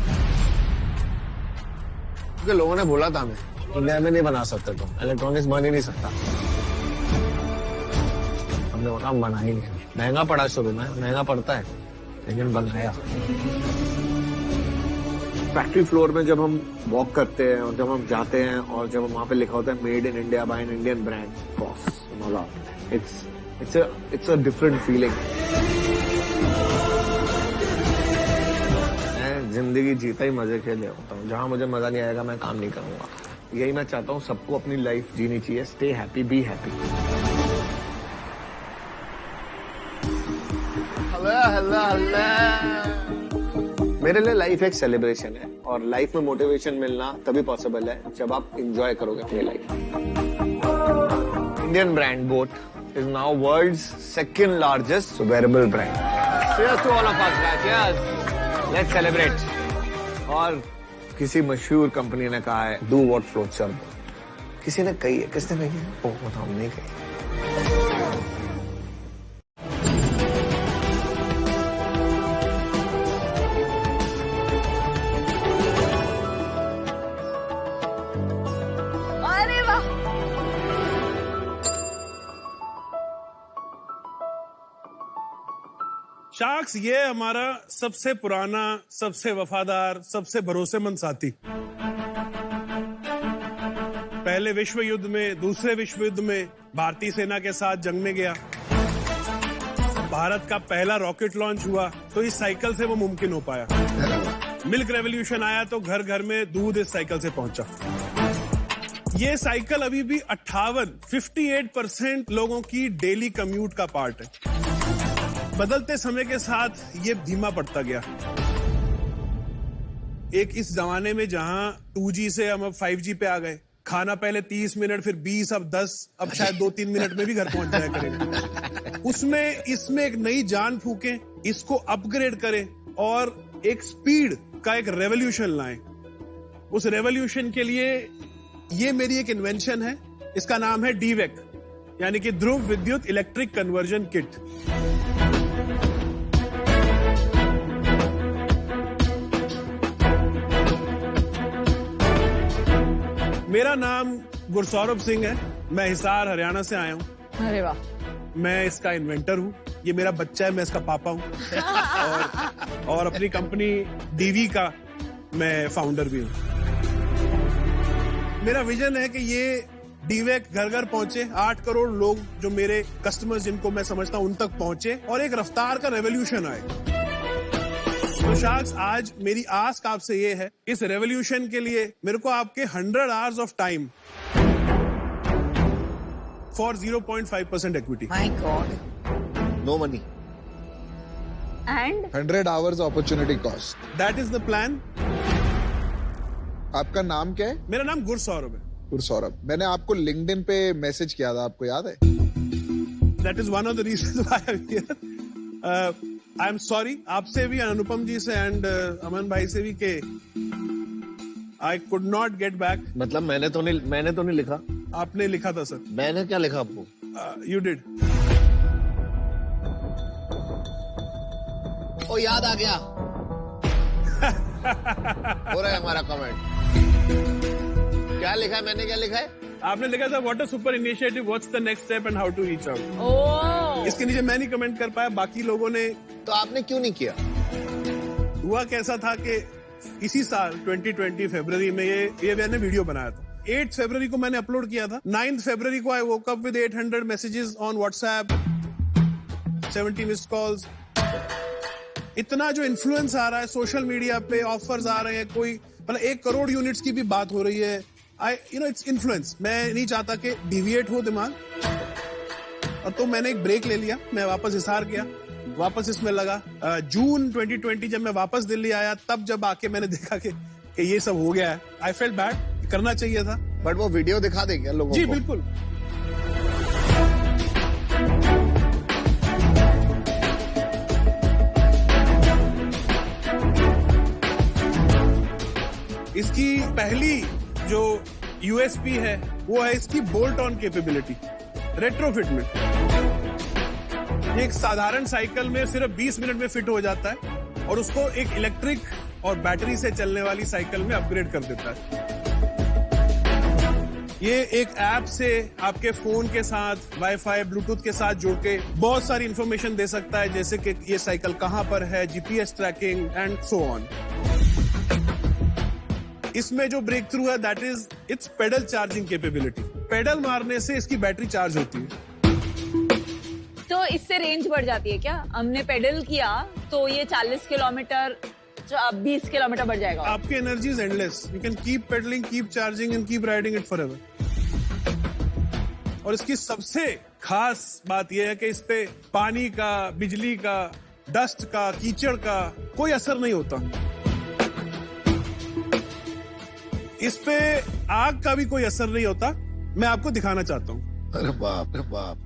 क्योंकि लोगों ने बोला था हमें इंडिया में नहीं बना सकते, तुम इलेक्ट्रॉनिक्स बन ही नहीं सकता। हमने बोला हम बना ही नहीं। महंगा पड़ा शुरू में, महंगा पड़ता है, लेकिन बनाया। फैक्ट्री फ्लोर में जब हम वॉक करते हैं और जब हम जाते हैं और जब वहाँ पे लिखा होता है made in India by an Indian brand, boss मजा आता है। It's a different feeling. मैं जिंदगी जीता ही मजे के लिए होता हूँ। जहाँ मुझे मजा नहीं आएगा मैं काम नहीं करूंगा। यही मैं चाहता हूँ, सबको अपनी लाइफ जीनी चाहिए। Stay happy, be happy. मेरे लिए लाइफ एक सेलिब्रेशन है और लाइफ में मोटिवेशन मिलना तभी पॉसिबल है जब आप एंजॉय करोगे अपनी life. Indian brand boat is now world's second largest wearable brand. Cheers to all of us, guys. Cheers. Let's celebrate. और किसी मशहूर कंपनी ने कहा है do what floats your boat. किसी ने कही है, किसने कही है? वो तो हमने कही। शार्क्स ये हमारा सबसे पुराना, सबसे वफादार, सबसे भरोसेमंद साथी। पहले विश्व युद्ध में, दूसरे विश्व युद्ध में भारतीय सेना के साथ जंग में गया। भारत का पहला रॉकेट लॉन्च हुआ तो इस साइकिल से वो मुमकिन हो पाया। मिल्क रेवोल्यूशन आया तो घर घर में दूध इस साइकिल से पहुंचा। ये साइकिल अभी भी 58% लोगों की डेली कम्यूट का पार्ट है। बदलते समय के साथ ये धीमा पड़ता गया। एक इस जमाने में जहां 2G से हम अब 5G पे आ गए, खाना पहले 30 मिनट, फिर 20, अब 10, अब शायद 2-3 मिनट में भी घर पहुंच जाया करेगा। उसमें इसमें एक नई जान फूकें, इसको अपग्रेड करें और एक स्पीड का एक रेवोल्यूशन लाएं। उस रेवोल्यूशन के लिए ये मेरी एक इन्वेंशन है, इसका नाम है डीवेक, यानी कि ध्रुव विद्युत इलेक्ट्रिक कन्वर्जन किट। मेरा नाम गुरसौरभ सिंह है, मैं हिसार हरियाणा से आया हूँ। अरे वाह। मैं इसका इन्वेंटर हूँ, ये मेरा बच्चा है, मैं इसका पापा हूँ और अपनी कंपनी डीवी का मैं फाउंडर भी हूँ। मेरा विजन है कि ये डीवेक घर घर पहुंचे, 8 करोड़ लोग जो मेरे कस्टमर्स जिनको मैं समझता हूं उन तक पहुंचे और एक रफ्तार का रेवोल्यूशन आए। तो शार्क्स, आज मेरी आस्क आपसे ये है, इस रेवोल्यूशन के लिए मेरे को आपके 100 hours of time for 0.5% equity. My God. No money and 100 hours opportunity cost. That is the plan. आपका नाम क्या है? मेरा नाम गुरसौरभ है। गुरसौरभ, मैंने आपको लिंक्डइन पे मैसेज किया था, आपको याद है? That is one of the reasons why I am here. I am sorry आपसे भी, अनुपम जी से एंड अमन भाई से भी, के I could not get back. मतलब मैंने तो नहीं लिखा। आपने लिखा था सर। मैंने क्या लिखा आपको? You did. ओ याद आ गया। हो रहा है हमारा कमेंट। क्या लिखा है? मैंने क्या लिखा है? आपने लिखा था what a super initiative, what's the next step and how to reach out. Oh, इसके नीचे मैं नहीं कमेंट कर पाया, बाकी लोगों ने। तो आपने क्यों नहीं किया? हुआ कैसा था कि इसी साल 2020 फरवरी में ये मैंने वीडियो बनाया था। 8 फरवरी को मैंने अपलोड किया था। 9 फरवरी को I woke up with 800 messages on WhatsApp, 70 missed calls. इतना जो इन्फ्लुएंस आ रहा है सोशल मीडिया पे, ऑफर्स आ रहे हैं, कोई मतलब 1 करोड़ यूनिट्स की भी बात हो रही है। Its influence. मैं नहीं चाहता कि डिविएट हो दिमाग, और तो मैंने एक ब्रेक ले लिया। मैं वापस हिसार गया, वापस इसमें लगा। जून 2020 जब मैं वापस दिल्ली आया, तब जब आके मैंने देखा कि ये सब हो गया है, आई फेल्ट बैड, करना चाहिए था। बट वो वीडियो दिखा देंगे लोगों को? जी बिल्कुल। इसकी पहली जो यूएसपी है वो है इसकी बोल्ट ऑन कैपेबिलिटी, रेट्रोफिट में। एक साधारण साइकिल में सिर्फ 20 मिनट में फिट हो जाता है और उसको एक इलेक्ट्रिक और बैटरी से चलने वाली साइकिल में अपग्रेड कर देता है। ये एक ऐप से आपके फोन के साथ वाईफाई, ब्लूटूथ के साथ जोड़ के बहुत सारी इंफॉर्मेशन दे सकता है, जैसे कि ये साइकिल कहां पर है, GPS tracking and so on. इसमें जो ब्रेक थ्रू है that is it's pedal charging capability. Pedal मारने से इसकी बैटरी चार्ज होती है। तो इससे रेंज बढ़ जाती है क्या? हमने पेडल किया तो ये 40 किलोमीटर 20 किलोमीटर बढ़ जाएगा। आपकी energy is endless. You can keep pedalling, keep charging and keep riding it forever. और इसकी सबसे खास बात यह है कि इस पे पानी का, बिजली का, डस्ट का, कीचड़ का कोई असर नहीं होता। इस पे आग का भी कोई असर नहीं होता। मैं आपको दिखाना चाहता हूं। अरे बाप रे बाप।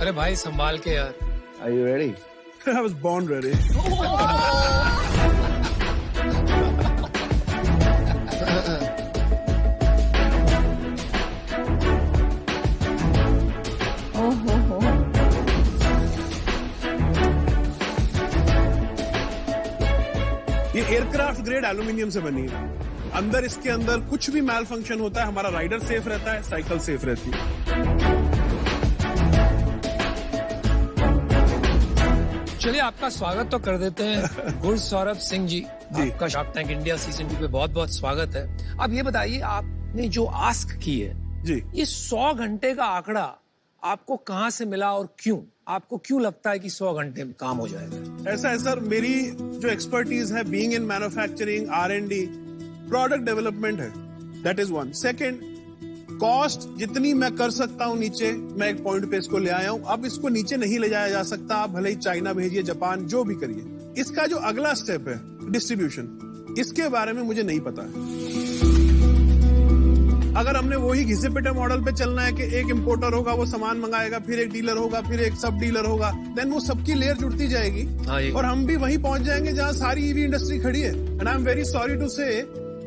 अरे भाई संभाल के यार। Are you ready? I was born ready. ये एयरक्राफ्ट ग्रेड एल्यूमिनियम से बनी है। अंदर इसके अंदर कुछ भी मैल फंक्शन होता है, हमारा राइडर सेफ रहता है, साइकिल सेफ रहती है। चलिए आपका स्वागत तो कर देते हैं गुरसौरभ सिंह जी। आपका शार्क टैंक इंडिया सीजन 2 पे बहुत बहुत स्वागत है। अब ये बताइए, आपने जो आस्क की है जी, ये 100 घंटे का आंकड़ा आपको कहाँ से मिला और क्यों? आपको क्यों लगता है कि 100 घंटे में काम हो जाएगा? ऐसा है सर, मेरी जो एक्सपर्टीज है being in manufacturing, R&D, product development है, that is one. Second, cost जितनी मैं कर सकता हूं नीचे, मैं एक पॉइंट पे इसको ले आया हूं। अब इसको नीचे नहीं ले जाया जा सकता। आप भले ही चाइना भेजिए, जापान, जो भी करिए, इसका जो अगला स्टेप है डिस्ट्रीब्यूशन, इसके बारे में मुझे नहीं पता है। अगर हमने वही घिसे पिटे मॉडल पे चलना है कि एक इंपोर्टर होगा, वो सामान मंगाएगा, फिर एक डीलर होगा, फिर एक सब डीलर होगा, देन वो सबकी लेयर जुड़ती जाएगी और हम भी वहीं पहुंच जाएंगे जहां सारी ईवी इंडस्ट्री खड़ी है। And I am very sorry to say,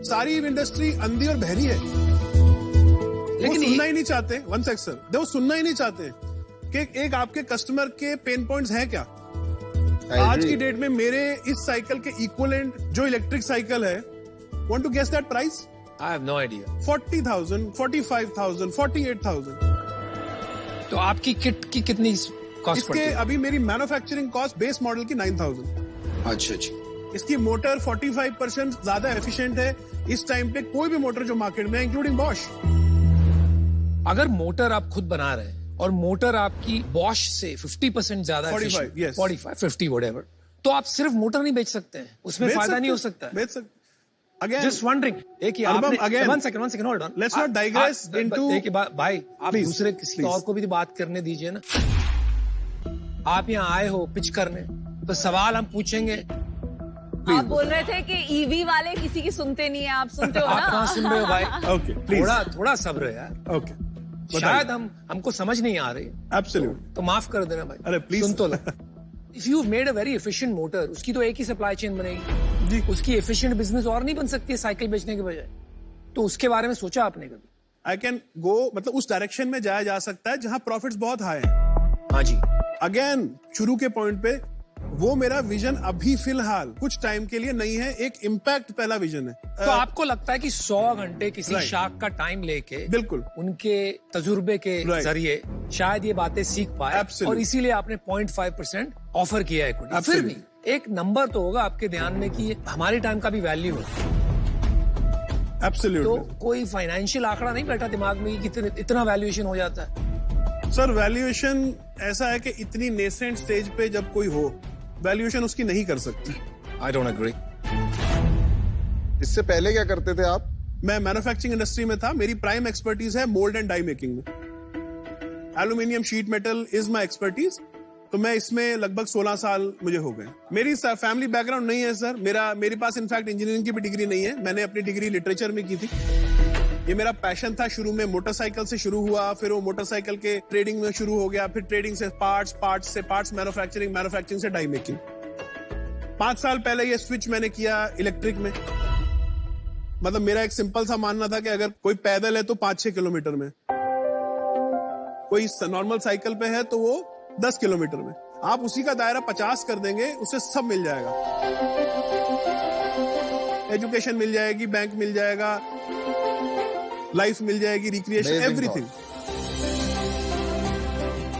सारी ईवी इंडस्ट्री अंधी और बहरी है। लेकिन सुनना ही नहीं चाहते। वन सेक सर, वो सुनना ही नहीं चाहते कि एक आपके कस्टमर के पेन पॉइंट्स हैं क्या। आज की डेट में मेरे इस साइकिल के इक्विवेलेंट जो इलेक्ट्रिक साइकिल है, want to guess that price? I have no idea. 40,000, 45,000, 48,000। तो आपकी किट की कितनी कॉस्ट पड़ती है? इसके अभी मेरी मैन्युफैक्चरिंग कॉस्ट बेस मॉडल की 9,000। अच्छा जी। इसकी मोटर 45% ज्यादा एफिशिएंट है इस टाइम पे कोई भी मोटर जो मार्केट में है, इंक्लूडिंग बॉश। अगर मोटर आप खुद बना रहे हैं और मोटर आपकी बॉश से 50% ज्यादा 45, yes. 45, 50 whatever, तो आप सिर्फ मोटर नहीं बेच सकते हैं, उसमें फायदा नहीं हो सकता। बेच सकते। Again, Just wondering, एक ही आपने, one second, hold on. Let's not digress into. एक ही बात, भाई, आप दूसरे किसी और को भी बात करने दीजिए ना। आप यहाँ आए हो पिच करने, तो सवाल हम पूछेंगे। आप बोल रहे थे कि ईवी वाले किसी की सुनते नहीं है, आप सुनते हो ना? आप कहाँ सुन रहे हो भाई? Okay, थोड़ा सब्र यार। Okay. शायद हमको समझ नहीं आ रही। Absolutely. तो माफ कर देना भाई। अरे प्लीज सुन तो लो। If you've made a very efficient motor, उसकी तो एक ही सप्लाई चेन बनेगी। उसकी एफिशिएंट बिजनेस और नहीं बन सकती है साइकिल बेचने के बजाय। तो उसके बारे में सोचा आपने कभी? आई कैन गो, मतलब उस डायरेक्शन में जाया जा सकता है जहां प्रॉफिट्स बहुत हाई हैं। हाँ जी। अगेन शुरू के पॉइंट पे, वो मेरा विजन अभी फिलहाल कुछ टाइम के लिए नहीं है, एक इम्पैक्ट पहला विजन है। तो आपको लगता है कि 100 घंटे किसी शाख का टाइम लेके, बिल्कुल उनके तजुर्बे के जरिए शायद ये बातें सीख पाए, और इसीलिए आपने 0.5% ऑफर किया है। फिर भी एक नंबर तो होगा आपके ध्यान में कि हमारे टाइम का भी वैल्यू है। एब्सोल्युटली। तो कोई फाइनेंशियल आंकड़ा नहीं बैठा दिमाग में कि इतना वैल्यूएशन हो जाता है? सर वैल्यूएशन ऐसा है कि इतनी नेसेंट स्टेज पे जब कोई हो, वैल्यूएशन उसकी नहीं कर सकती। I don't agree. इससे पहले क्या करते थे आप? मैं मैन्युफैक्चरिंग इंडस्ट्री में था। मेरी प्राइम एक्सपर्टीज है मोल्ड एंड डाई मेकिंग में। Aluminium sheet metal is my expertise. तो मैं इसमें लगभग 16 साल मुझे हो गए। मेरी फैमिली बैकग्राउंड नहीं है सर। मेरे पास इनफैक्ट इंजीनियरिंग की भी डिग्री नहीं है। मैंने अपनी डिग्री लिटरेचर में की थी। ये मेरा पैशन था। शुरू में मोटरसाइकिल से शुरू हुआ, फिर वो मोटरसाइकिल के ट्रेडिंग में शुरू हो गया, फिर ट्रेडिंग से पार्ट्स मैन्युफैक्चरिंग से डाई मेकिंग। 5 साल पहले ये स्विच मैंने किया इलेक्ट्रिक में। मतलब मेरा एक सिंपल सा मानना था कि अगर कोई पैदल है तो 5-6 किलोमीटर में, कोई नॉर्मल साइकिल पे है तो वो 10 किलोमीटर में। आप उसी का दायरा 50 कर देंगे, उससे सब मिल जाएगा। एजुकेशन मिल जाएगी, बैंक मिल जाएगा, लाइफ मिल जाएगी, रिक्रिएशन, एवरीथिंग।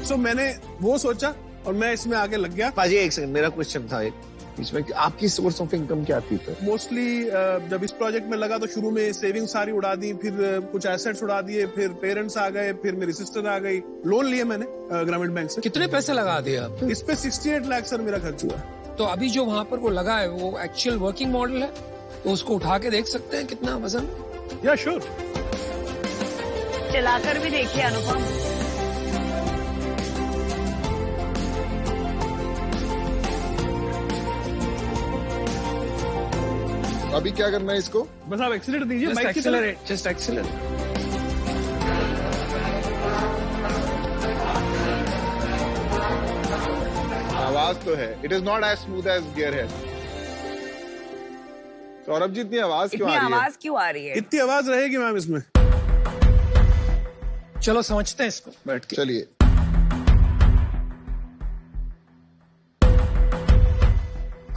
सो मैंने वो सोचा और मैं इसमें आगे लग गया। पाजी एक सेकंड, मेरा क्वेश्चन था एक इसमें, आपकी सोर्स ऑफ इनकम क्या थी? मोस्टली जब इस प्रोजेक्ट में लगा तो शुरू में सेविंग सारी उड़ा दी, फिर कुछ एसेट्स उड़ा दिए, फिर पेरेंट्स आ गए, फिर मेरी सिस्टर आ गई। लोन लिए मैंने ग्रामीण बैंक से। कितने पैसे लगा दिए आप? इस पे 68 लाख सर मेरा खर्च हुआ। तो अभी जो वहाँ पर वो लगा है वो एक्चुअल वर्किंग मॉडल है, तो उसको उठा के देख सकते हैं कितना वजन? या श्योर, चलाकर भी देखिए अनुपम। अभी क्या करना है इसको? बस आप एक्सीलरेट दीजिए, बाइक की तरह। Just accelerate. आवाज तो है, it is not as smooth as gear है। सौरभ जी, इतनी आवाज क्यों आ रही है? आवाज क्यों आ रही है? इतनी आवाज रहेगी मैम इसमें। चलो समझते हैं इसको बैठ के। चलिए।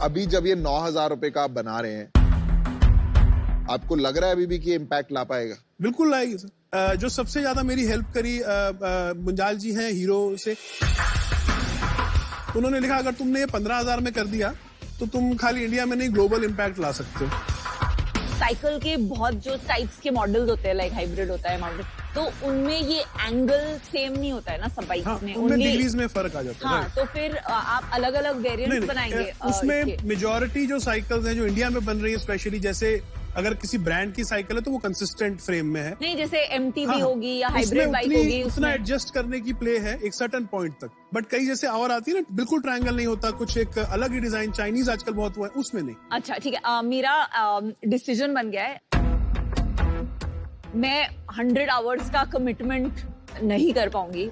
अभी जब ये 9,000 रुपए का आप बना रहे हैं, आपको लग रहा है अभी भी कि इम्पैक्ट ला पाएगा? बिल्कुल लाएगी सर। जो सबसे ज्यादा मेरी हेल्प करी मुंजाल जी हैं हीरो से। उन्होंने लिखा अगर तुमने ये 15,000 में कर दिया तो तुम खाली इंडिया में नहीं ग्लोबल इम्पैक्ट ला सकते हो। साइकिल के बहुत जो टाइप्स के मॉडल्स होते हैं, लाइक हाइब्रिड होता है, माउंटेन, तो उनमें ये एंगल सेम नहीं होता है ना सब बाइक्स में। उनमें डिग्रीज में फर्क आ जाता है। हाँ, तो फिर आप अलग अलग वेरिएंट्स बनाएंगे। उसमें मेजॉरिटी जो साइकिल्स हैं जो इंडिया में बन रही है, स्पेशली जैसे अगर किसी ब्रांड की साइकिल है तो वो कंसिस्टेंट फ्रेम में है। नहीं, जैसे MTB हाँ, होगी या हाइब्रिड बाइक होगी, उतना एडजस्ट करने की प्ले है एक सर्टेन पॉइंट तक। बट कई जैसे और आती है ना, बिल्कुल ट्रायंगल नहीं होता, कुछ एक अलग ही डिजाइन, चाइनीज आजकल बहुत हुआ है, उसमें नहीं। अच्छा ठीक है, मेरा डिसीजन बन गया है। मैं 100 आवर्स का कमिटमेंट नहीं कर पाऊंगी,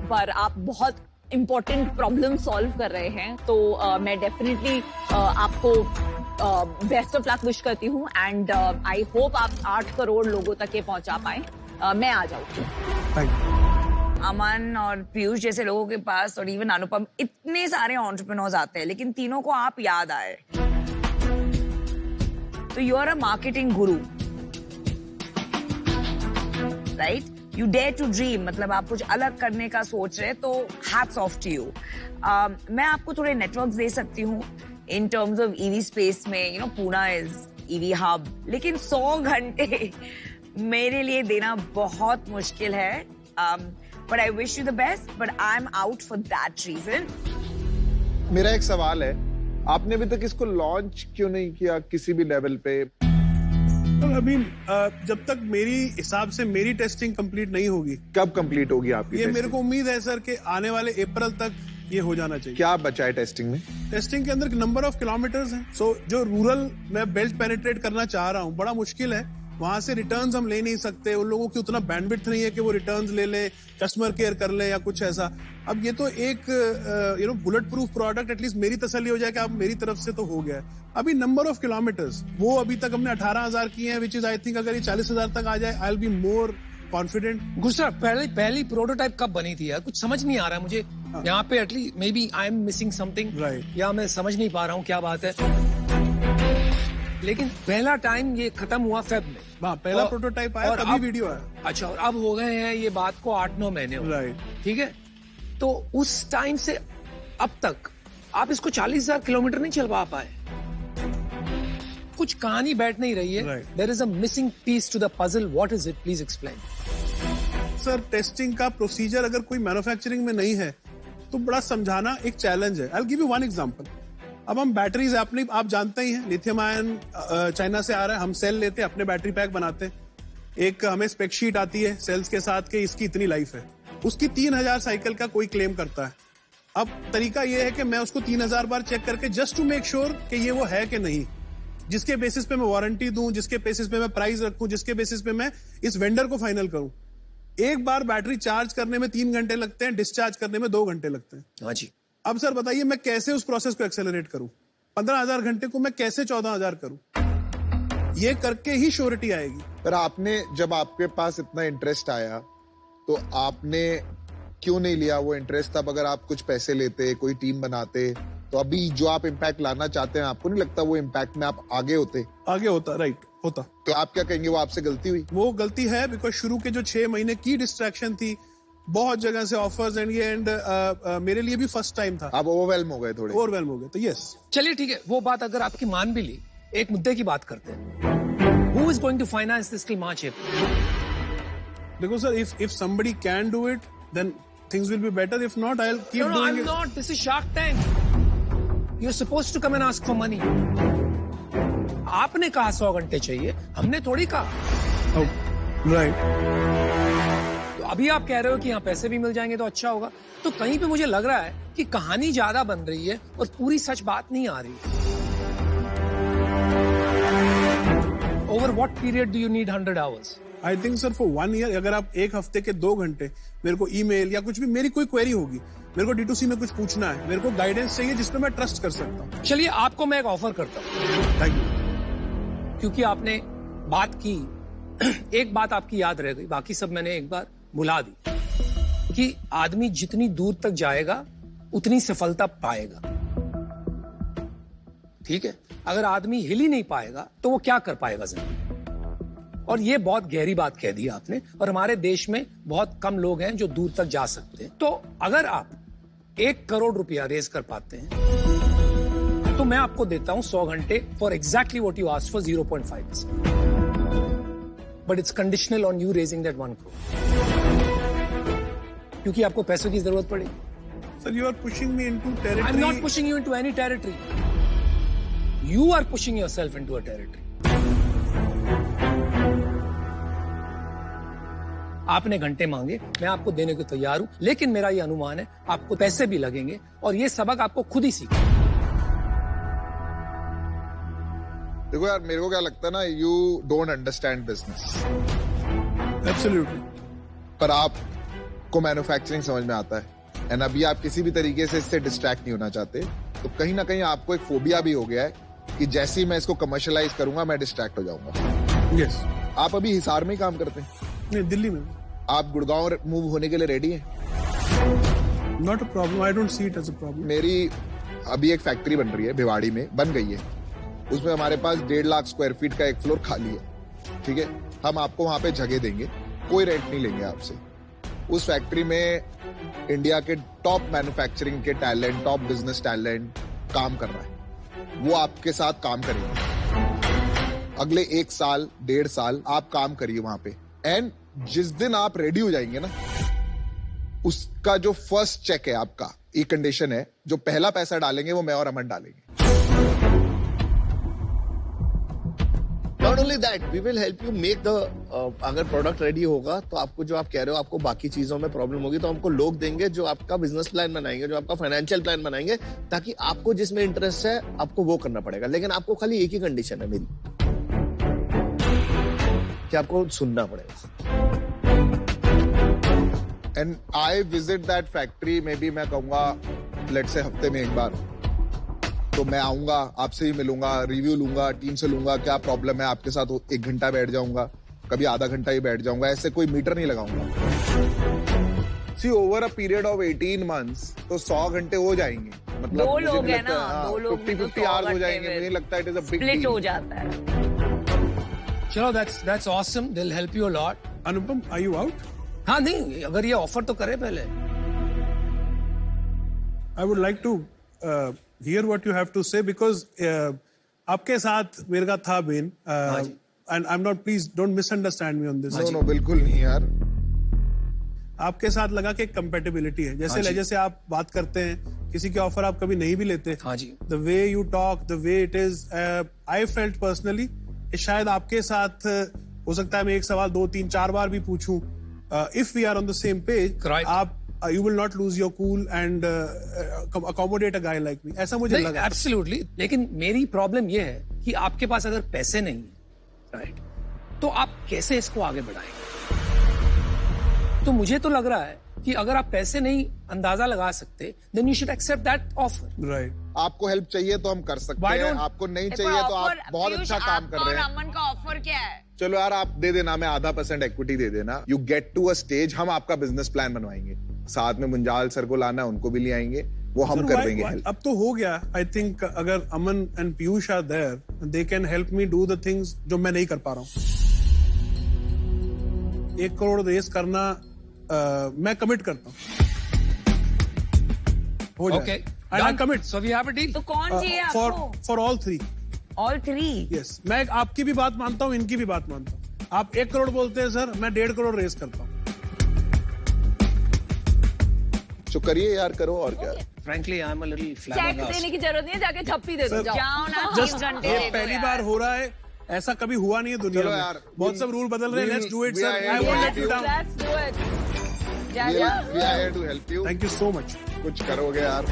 पर आप बहुत इंपॉर्टेंट प्रॉब्लम सॉल्व कर रहे हैं, तो मैं डेफिनेटली आपको बेस्ट ऑफ लक विश करती हूँ एंड आई होप आप 8 करोड़ लोगों तक ये पहुंचा पाए। मैं आ जाऊँ। अमन और पीयूष जैसे लोगों के पास और इवन अनुपम इतने सारे एंटरप्रेन्योर्स आते हैं, लेकिन तीनों को आप याद आए। तो you are a marketing guru, right? You dare to dream, मतलब आप कुछ अलग करने का सोच रहे, तो हैट्स ऑफ टू यू। मैं आपको थोड़े नेटवर्क्स दे सकती हूँ in terms of EV space में। पुणे इज ईवी हब, लेकिन 100 घंटे मेरे लिए देना बहुत मुश्किल है। But I wish you the best, but I am out for that reason. मेरा एक सवाल है, आपने अभी तक इसको लॉन्च क्यों नहीं किया किसी भी लेवल पे? अभी जब तक मेरी हिसाब से मेरी टेस्टिंग कंप्लीट नहीं होगी। कब कंप्लीट होगी आपकी? ये मेरे को उम्मीद है सर कि आने वाले अप्रैल तक ये हो जाना चाहिए। क्या बचा है टेस्टिंग में? टेस्टिंग के अंदर नंबर ऑफ किलोमीटर्स हैं। सो जो रूरल में बेल्ट पेनिट्रेट करना चाह रहा हूँ, बड़ा मुश्किल है। वहां से रिटर्न्स हम ले नहीं सकते, उन लोगों की उतना बैंडविड्थ नहीं है कि वो रिटर्न्स ले ले, कस्टमर केयर कर ले या कुछ ऐसा। अब ये तो एक बुलेट प्रूफ प्रोडक्ट, एटलीस्ट मेरी तसल्ली हो जाए कि अब मेरी तरफ से तो हो गया है। अभी नंबर ऑफ किलोमीटर्स वो अभी तक हमने 18,000 किए हैं, विच इज आई थिंक अगर ये 40,000 तक आ जाए, I will be more confident. गुस्सा, पहली प्रोटोटाइप कब बनी थी यार? कुछ समझ नहीं आ रहा है मुझे यहाँ पे। At least maybe I am missing something, या मैं समझ नहीं पा रहा हूँ क्या बात है। लेकिन पहला टाइम ये खत्म हुआ फेब में। पहला प्रोटोटाइप आया, तभी वीडियो आया। अच्छा, और अब हो गए हैं ये बात को 8-9 महीने हो गए, ठीक है? तो उस टाइम से अब तक आप इसको 40,000 किलोमीटर नहीं चलवा पाए। कुछ कहानी बैठ नहीं रही है। There is a missing piece to the puzzle. What is it? Please explain. Sir, testing का प्रोसीजर अगर कोई मैन्युफैक्चरिंग में नहीं है तो बड़ा समझाना एक चैलेंज है। I will give you one example. अब हम बैटरीज अपनी, आप जानते ही हैं, लिथियम आयन चाइना से आ रहा है, हम सेल लेते हैं, अपने बैटरी पैक बनाते हैं, एक हमें स्पेक शीट आती है सेल्स के साथ कि इसकी इतनी लाइफ है, उसकी 3000 साइकिल का कोई क्लेम करता है। अब तरीका यह है कि मैं उसको 3000 बार चेक करके जस्ट टू मेक श्योर कि ये वो है कि नहीं, जिसके बेसिस पे मैं वारंटी दूं, जिसके बेसिस पे मैं प्राइस रखूं, जिसके बेसिस पे मैं इस वेंडर को फाइनल करूं। एक बार बैटरी चार्ज करने में 3 घंटे लगते हैं, डिस्चार्ज करने में 2 घंटे लगते हैं। हाँ जी। अब सर बताइए मैं कैसे उस प्रोसेस को एक्सेलरेट करूं? 15,000 घंटे को मैं कैसे 14,000 करूं? ये करके ही श्योरिटी आएगी। पर आपने, जब आपके पास इतना इंटरेस्ट आया तो आपने क्यों नहीं लिया वो इंटरेस्ट? तब अगर आप कुछ पैसे लेते, कोई टीम बनाते, तो अभी जो आप इम्पैक्ट लाना चाहते हैं, आपको नहीं लगता वो इम्पैक्ट में आप आगे होते? आगे होता, राइट होता। तो आप क्या कहेंगे, वो आपसे गलती हुई? वो गलती है, बिकॉज शुरू के जो 6 महीने की डिस्ट्रैक्शन थी, बहुत जगह से ऑफर्स एंड ये, एंड मेरे लिए भी फर्स्ट टाइम था। आप ओवरवेल्म हो गए, थोड़े ओवरवेल्म हो गए, तो यस। चलिए ठीक है, वो बात अगर आपकी मान भी ली, एक मुद्दे की बात करते हैं। Who is going to finance this till March, April? देखो sir, if somebody can do it, then things will be better. If not, I'll keep doing I'm it. not. This is Shark Tank. You're supposed to come and ask for money. आपने कहा 100 घंटे चाहिए, हमने थोड़ी कहा। Oh, right. तो अभी आप कह रहे हो कि यहाँ पैसे भी मिल जाएंगे तो अच्छा होगा। तो कहीं पे मुझे लग रहा है कि कहानी ज्यादा बन रही है और पूरी सच बात नहीं आ रही। Over what period do you need 100 hours? I think sir for 1 year, अगर आप एक हफ्ते के 2 घंटे मेरे को ईमेल या कुछ भी, मेरी कोई क्वेरी होगी, मेरे को D2C में कुछ पूछना है, मेरे को गाइडेंस चाहिए जिसपे मैं ट्रस्ट कर सकता हूँ। चलिए आपको मैं एक ऑफर करता हूँ। Thank you. क्योंकि आपने बात की, एक बात आपकी याद रह गई, बाकी सब मैंने एक बार भुला दी, कि आदमी जितनी दूर तक जाएगा उतनी सफलता पाएगा। ठीक है, अगर आदमी हिल ही नहीं पाएगा तो वो क्या कर पाएगा जिंदगी? और ये बहुत गहरी बात कह दी आपने, और हमारे देश में बहुत कम लोग हैं जो दूर तक जा सकते हैं। तो अगर आप 1 करोड़ रुपया रेज कर पाते हैं तो मैं आपको देता हूं 100 घंटे for exactly what you asked for 0.5%, but it's conditional on you raising that 1 crore, क्योंकि आपको पैसों की जरूरत पड़ेगी। Sir, you are pushing me into territory. I am not pushing you into any territory. You are pushing yourself into a territory. आपने घंटे मांगे, मैं आपको देने को तैयार हूं, लेकिन मेरा ये अनुमान है आपको पैसे भी लगेंगे और ये सबक आपको खुद ही सीखना। देखो यार, मेरे को क्या लगता है ना, you don't understand business. Absolutely. पर आपको मैन्युफैक्चरिंग समझ में आता है, एंड अभी आप किसी भी तरीके से इससे डिस्ट्रैक्ट नहीं होना चाहते, तो कहीं ना कहीं आपको एक फोबिया भी हो गया है कि जैसे ही मैं इसको कमर्शियलाइज करूंगा मैं डिस्ट्रैक्ट हो जाऊंगा। यस। आप अभी हिसार में ही काम करते हैं? नहीं, दिल्ली में। आप गुड़गांव मूव होने के लिए रेडी हैं? Not a problem, I don't see it as a problem. मेरी अभी एक फैक्ट्री बन रही है भिवाड़ी में, बन गई है। उसमें हमारे पास 1.5 लाख स्क्वायर फीट का एक फ्लोर खाली है, ठीक है। हम आपको वहां पे जगह देंगे, कोई रेंट नहीं लेंगे आपसे। उस फैक्ट्री में इंडिया के टॉप मैन्युफैक्चरिंग के टैलेंट, टॉप बिजनेस टैलेंट काम कर रहा है, वो आपके साथ काम करेंगे। अगले 1 साल 1.5 साल आप काम करिए वहां पे, एंड जिस दिन आप रेडी हो जाएंगे ना, उसका जो फर्स्ट चेक है आपका, एक कंडीशन है, जो पहला पैसा डालेंगे वो मैं और अमन डालेंगे। Not only that, we will help you make the, अगर प्रोडक्ट रेडी होगा तो आपको, जो आप कह रहे हो आपको बाकी चीजों में प्रॉब्लम होगी, तो हमको लोग देंगे जो आपका बिजनेस प्लान बनाएंगे, जो आपका फाइनेंशियल प्लान बनाएंगे, ताकि आपको जिसमें इंटरेस्ट है आपको वो करना पड़ेगा। लेकिन आपको खाली एक ही कंडीशन है मेरी, कि आपको सुनना पड़ेगा। And I visit that factory, may be मैं कहूंगा लेट से हफ्ते में एक बार, तो मैं आऊंगा, आपसे ही मिलूंगा, रिव्यू लूंगा, टीम से लूंगा क्या प्रॉब्लम है, आपके साथ 1 घंटा बैठ जाऊंगा, कभी आधा घंटा ही बैठ जाऊंगा, ऐसे कोई मीटर नहीं लगाऊंगा। See over a period of 18 months तो 100 घंटे हो जाएंगे, मतलब 2 लोग हैं ना, 2 लोग 50-50 आवर्स हो जाएंगे। मुझे लगता है it is a big split हो जाता है। चलो, that's awesome. They'll help you a lot. Anupam, are you out? हाँ, नहीं, अगर ये ऑफर तो करे पहले। I would like to hear what you have to say, because आपके साथ मेरे का था Ben, and I'm not, please don't misunderstand me on this. No, बिल्कुल नहीं यार। आपके साथ लगा कि कंपेटिबिलिटी है, जैसे लहजे से आप बात करते हैं, किसी के ऑफर आप कभी नहीं भी लेते। हाँ जी। The way you talk, the way it is, I felt personally, शायद आपके साथ हो सकता है मैं एक सवाल 2, 3, 4 बार भी पूछूं, if we are on the same page, आप you will not lose your cool and accommodate a guy like me, ऐसा मुझे लगा। Absolutely, लेकिन मेरी प्रॉब्लम ये है कि आपके पास अगर पैसे नहीं है, राइट, तो आप कैसे इसको आगे बढ़ाएंगे? तो मुझे तो लग रहा है कि अगर आप पैसे नहीं अंदाजा लगा सकते, then you should accept that offer. Right. आपको हेल्प चाहिए तो हम कर सकते हैं, आपको नहीं चाहिए तो आप बहुत अच्छा काम कर रहे हैं। अमन का ऑफर क्या है? चलो यार, आप दे देना, मैं 0.5% इक्विटी दे देना। You get to a stage, हम आपका बिजनेस प्लान बनवाएंगे, साथ में मुंजाल सर को लाना, उनको भी ले आएंगे, वो हम कर देंगे हेल्प। अब तो हो गया, आई थिंक अगर Aman and Piyush are there, they can help me do the things जो मैं नहीं कर पा रहा हूँ। 1 करोड़ रेस करना मैं कमिट करता हूँ, हो जाए। Okay. And I commit. So we have a deal. तो कौन चाहिए आपको? For all 3. All 3? Yes. मैं आपकी भी बात मानता हूँ, इनकी भी बात मानता हूँ। आप 1 करोड़ बोलते हैं सर, मैं 1.5 करोड़ रेस करता हूँ। तो करिए यार, करो और क्या। Frankly, I'm a little check flabbergasted. देने की जरूरत नहीं है, जाके थप्पी दे दो। जाओ ना, 30 घंटे ये दे दो पहली यार। बार हो रहा है, ऐसा कभी हुआ नहीं है दुनिया चलो में। यार, बहुत सब रूल बदल रहे हैं। Let's do it sir, I we won't are let you down. Let's do it. We are here to help you. Thank you so much. कुछ करोगे यार।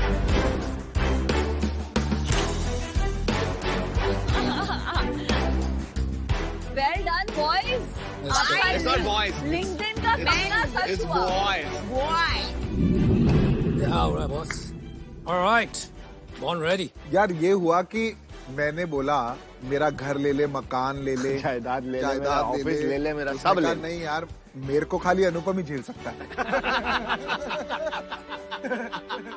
Well done, boys. It's not boys. LinkedIn का कहना सच हुआ। Boy. Yeah, all right, boss. All right. Born ready. यार ये हुआ कि मैंने बोला मेरा घर ले ले, मकान ले ले, जायदाद ले ले, मेरा ऑफिस ले ले, मेरा सब ले ले। नहीं यार, मेरे को खाली अनुपम ही झेल सकता है।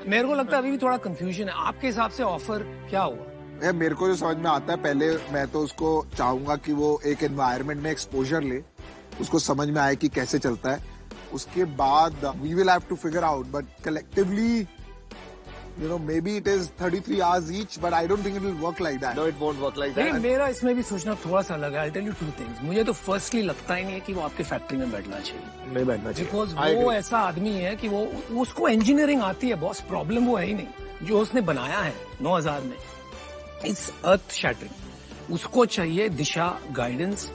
मेरे को लगता है अभी भी थोड़ा कंफ्यूजन है। आपके हिसाब से ऑफर क्या हुआ? मेरे को जो समझ में आता है, पहले मैं तो उसको चाहूंगा कि वो एक एनवायरनमेंट में एक्सपोजर ले, उसको समझ में आए कि कैसे चलता है। उसके बाद we will have to figure out, but collectively you know, maybe it is 33 hours each, but I don't think it will work like that. No, it won't work like that. लेकिन मेरा इसमें भी सोचना थोड़ा सा लगा। I'll tell you 2 things. मुझे तो फर्स्टली लगता ही नहीं है कि वो आपके फैक्ट्री में बैठना चाहिए। नहीं बैठना चाहिए। बिकॉज वो ऐसा आदमी है कि वो उसको इंजीनियरिंग आती है बॉस, प्रॉब्लम वो है ही नहीं। जो उसने बनाया है 9000 में, इट्स अर्थ शैटरिंग। उसको चाहिए दिशा, guidance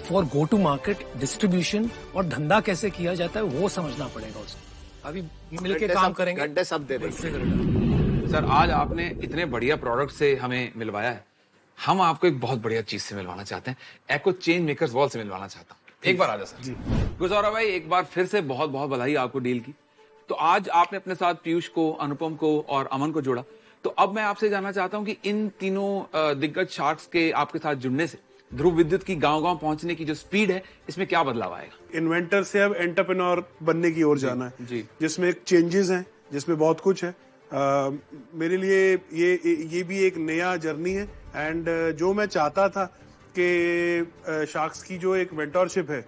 for go to market, distribution और धंधा कैसे किया जाता है वो समझना पड़ेगा उसको। अभी मिलके काम करेंगे, घंटे सब दे देंगे। सर आज आपने इतने बढ़िया प्रोडक्ट से हमें मिलवाया है, हम आपको एक बहुत बढ़िया चीज से मिलवाना चाहते हैं, एको चेंज मेकर्स वॉल से मिलवाना चाहता हूँ। एक बार आ जाओ सर। गुजारा भाई एक बार फिर से बहुत बहुत बधाई आपको डील की। तो आज आपने अपने साथ पीयूष को, अनुपम को और अमन को जोड़ा, तो अब मैं आपसे जानना चाहता हूँ कि इन तीनों दिग्गज शार्क्स के आपके साथ जुड़ने से ध्रुव विद्युत की गांव-गांव पहुंचने की जो स्पीड है, इसमें क्या बदलाव आएगा? इन्वेंटर से अब एंटरप्रेन्योर बनने की ओर जाना है जी। जिसमें चेंजेस हैं, जिसमें बहुत कुछ है। मेरे लिए ये भी एक नया जर्नी है एंड जो मैं चाहता था कि शार्क्स की जो एक मेंटरशिप है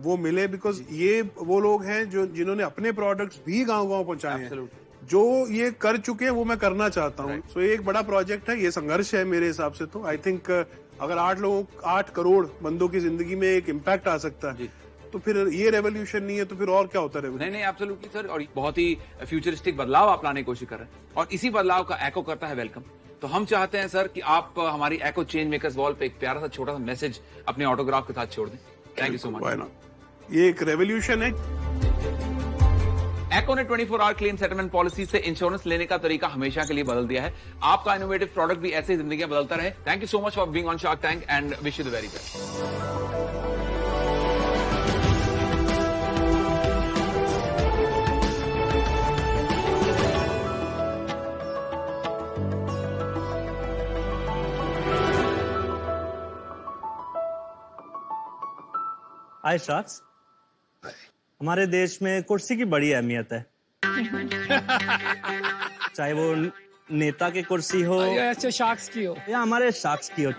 वो मिले, बिकॉज ये वो लोग हैं जो जिन्होंने अपने प्रोडक्ट्स भी गांव-गांव पहुंचाए हैं। जो ये कर चुके हैं वो मैं करना चाहता हूँ। सो ये एक बड़ा प्रोजेक्ट है, ये संघर्ष है मेरे हिसाब से। तो आई थिंक अगर 8 करोड़ बंदों की जिंदगी में एक इम्पैक्ट आ सकता है तो फिर ये रेवोल्यूशन नहीं है तो फिर और क्या होता है? नहीं एब्सोल्युटली सर, और बहुत ही फ्यूचरिस्टिक बदलाव आप लाने की कोशिश कर रहे हैं और इसी बदलाव का एको करता है वेलकम। तो हम चाहते हैं सर कि आप हमारी एको चेंज मेकर्स वॉल पे एक प्यारा सा छोटा सा मैसेज अपने ऑटोग्राफ के साथ छोड़ दें। Thank you so much. ये एक रेवोल्यूशन है। एको ने 24 आवर क्लेम सेटलमेंट पॉलिसी से इंश्योरेंस लेने का तरीका हमेशा के लिए बदल दिया है। आपका इनोवेटिव प्रोडक्ट भी ऐसे जिंदगी बदलता रहे। Thank you so much for being on shark tank and wish you the very best. Hi sharks, हमारे देश में कुर्सी की बड़ी अहमियत है। चाहे वो नेता की कुर्सी हो या शार्क्स की हो या हमारे शार्क्स की हो।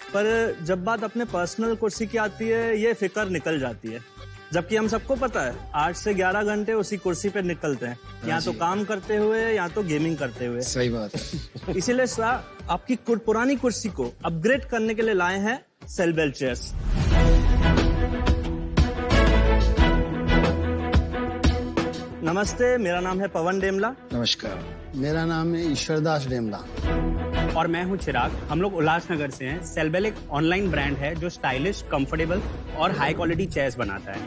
पर जब बात अपने पर्सनल कुर्सी की आती है, ये फिक्र निकल जाती है। जबकि हम सबको पता है 8 से 11 घंटे उसी कुर्सी पे निकलते हैं, या तो काम करते हुए या तो गेमिंग करते हुए। सही बात है। इसीलिए आपकी पुरानी कुर्सी को अपग्रेड करने के लिए लाए हैं सेलबेल चेयर्स। नमस्ते, मेरा नाम है पवन डेमला। नमस्कार, मेरा नाम है ईश्वरदास डेमला। और मैं हूं चिराग। हम लोग उल्लासनगर से हैं। सेलबेल एक ऑनलाइन ब्रांड है जो स्टाइलिश, कंफर्टेबल और हाई क्वालिटी चेयर्स बनाता है।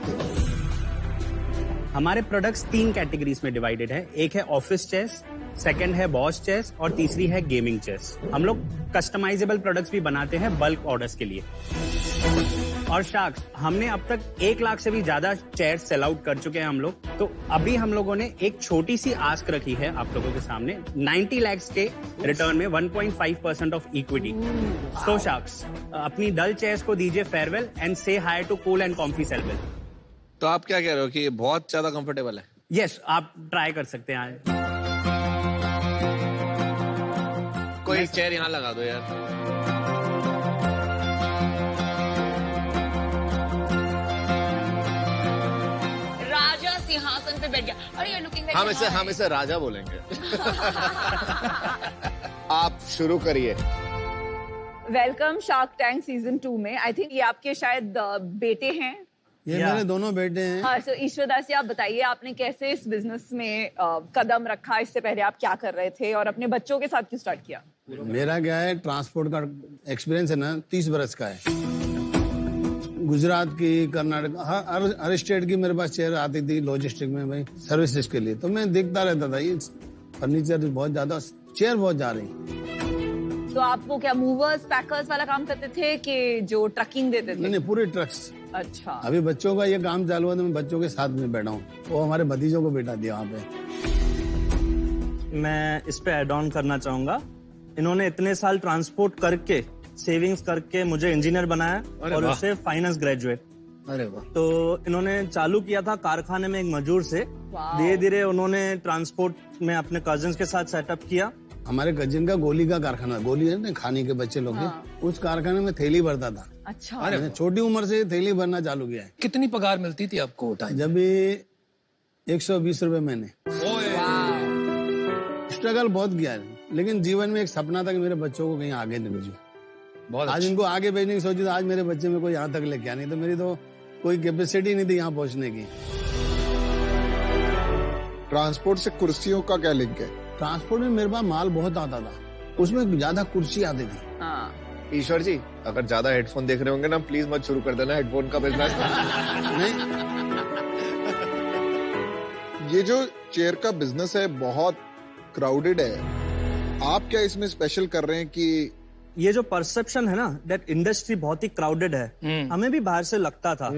हमारे प्रोडक्ट्स 3 कैटेगरीज में डिवाइडेड है। एक है ऑफिस चेयर्स, सेकंड है बॉस चेयर्स और तीसरी है गेमिंग चेयर्स। हम लोग कस्टमाइजेबल प्रोडक्ट्स भी बनाते हैं बल्क ऑर्डर्स के लिए। और शार्क्स, हमने अब तक 1 लाख से भी ज्यादा चेयर्स सेल आउट कर चुके हैं हम लोग। तो अभी हम लोगों ने एक छोटी सी आस्क रखी है आप लोगों के सामने, 90 लाख के रिटर्न में 1.5% ऑफ इक्विटी। सो शार्क्स, अपनी डल चेयर्स को दीजिए फेयरवेल एंड से हाय टू कूल एंड कॉम्फी सेलबेल। तो आप क्या कह रहे हो कि ये बहुत ज्यादा कंफर्टेबल है? यस, आप ट्राई कर सकते हैं। कोई चेयर यहाँ लगा दो यार। राजा सिंहासन पे बैठ गया। अरे यू लुकिंग हम इसे राजा बोलेंगे। आप शुरू करिए। वेलकम शार्क टैंक सीजन 2 में। आई थिंक ये आपके शायद बेटे हैं। ये मेरे दोनों बेटे हैं। हाँ, so ईश्वरदास जी, आप बताइए आपने कैसे इस बिजनेस में कदम रखा? इससे पहले आप क्या कर रहे थे और अपने बच्चों के साथ क्यों स्टार्ट किया? मेरा क्या है, ट्रांसपोर्ट का एक्सपीरियंस है ना, 30 बरस का है। गुजरात की, कर्नाटक, हर स्टेट की मेरे पास चेयर आती थी लॉजिस्टिक में भाई, सर्विसेज के लिए। तो मैं देखता रहता था ये फर्नीचर बहुत ज्यादा, चेयर बहुत जा रही। तो आप वो क्या मूवर्स पैकर्स वाला काम करते थे कि जो ट्रकिंग देते थे? नहीं, पूरे ट्रक्स। अच्छा। अभी बच्चों का ये काम चालू है तो मैं बच्चों के साथ में बैठा हूँ। वो हमारे भतीजों को बैठा दिया वहाँ पे। मैं इस पे ऐड ऑन करना चाहूंगा। इन्होंने इतने साल ट्रांसपोर्ट करके, सेविंग्स करके मुझे इंजीनियर बनाया और उससे फाइनेंस ग्रेजुएट। अरे वाह। तो इन्होंने चालू किया था कारखाने में एक मजदूर से, धीरे धीरे उन्होंने ट्रांसपोर्ट में अपने कजिन्स के साथ सेटअप किया। हमारे कजिन का गोली का कारखाना, गोली है ना खाने के बच्चे लोग के, उस कारखाने में थैली भरता था। अच्छा। मैंने छोटी उम्र से थैली भरना चालू किया है। कितनी पगार मिलती थी आपको? जब भी 120 रुपए महीने। स्ट्रगल बहुत किया है, लेकिन जीवन में एक सपना था कि मेरे बच्चों को कहीं आगे नहीं भेजूं। आज इनको आगे भेजने की सोची तो आज मेरे बच्चे में कोई यहाँ तक लेके आया, नहीं तो मेरी तो कोई कैपेसिटी नहीं थी यहाँ पहुँचने की। ट्रांसपोर्ट से कुर्सियों का क्या लिंक है? ट्रांसपोर्ट में मेरे पास माल बहुत आता था, उसमें ज्यादा कुर्सी आती थी। हाँ। ईश्वर जी, अगर ज्यादा हेडफोन देख रहे होंगे ना, प्लीज मत शुरू कर देना हेडफोन का बिजनेस। नहीं, ये जो चेयर का बिजनेस है बहुत क्राउडेड है, आप क्या इसमें स्पेशल कर रहे हैं कि ये जो परसेप्शन है ना दैट इंडस्ट्री बहुत ही क्राउडेड है, हमें भी बाहर से लगता था,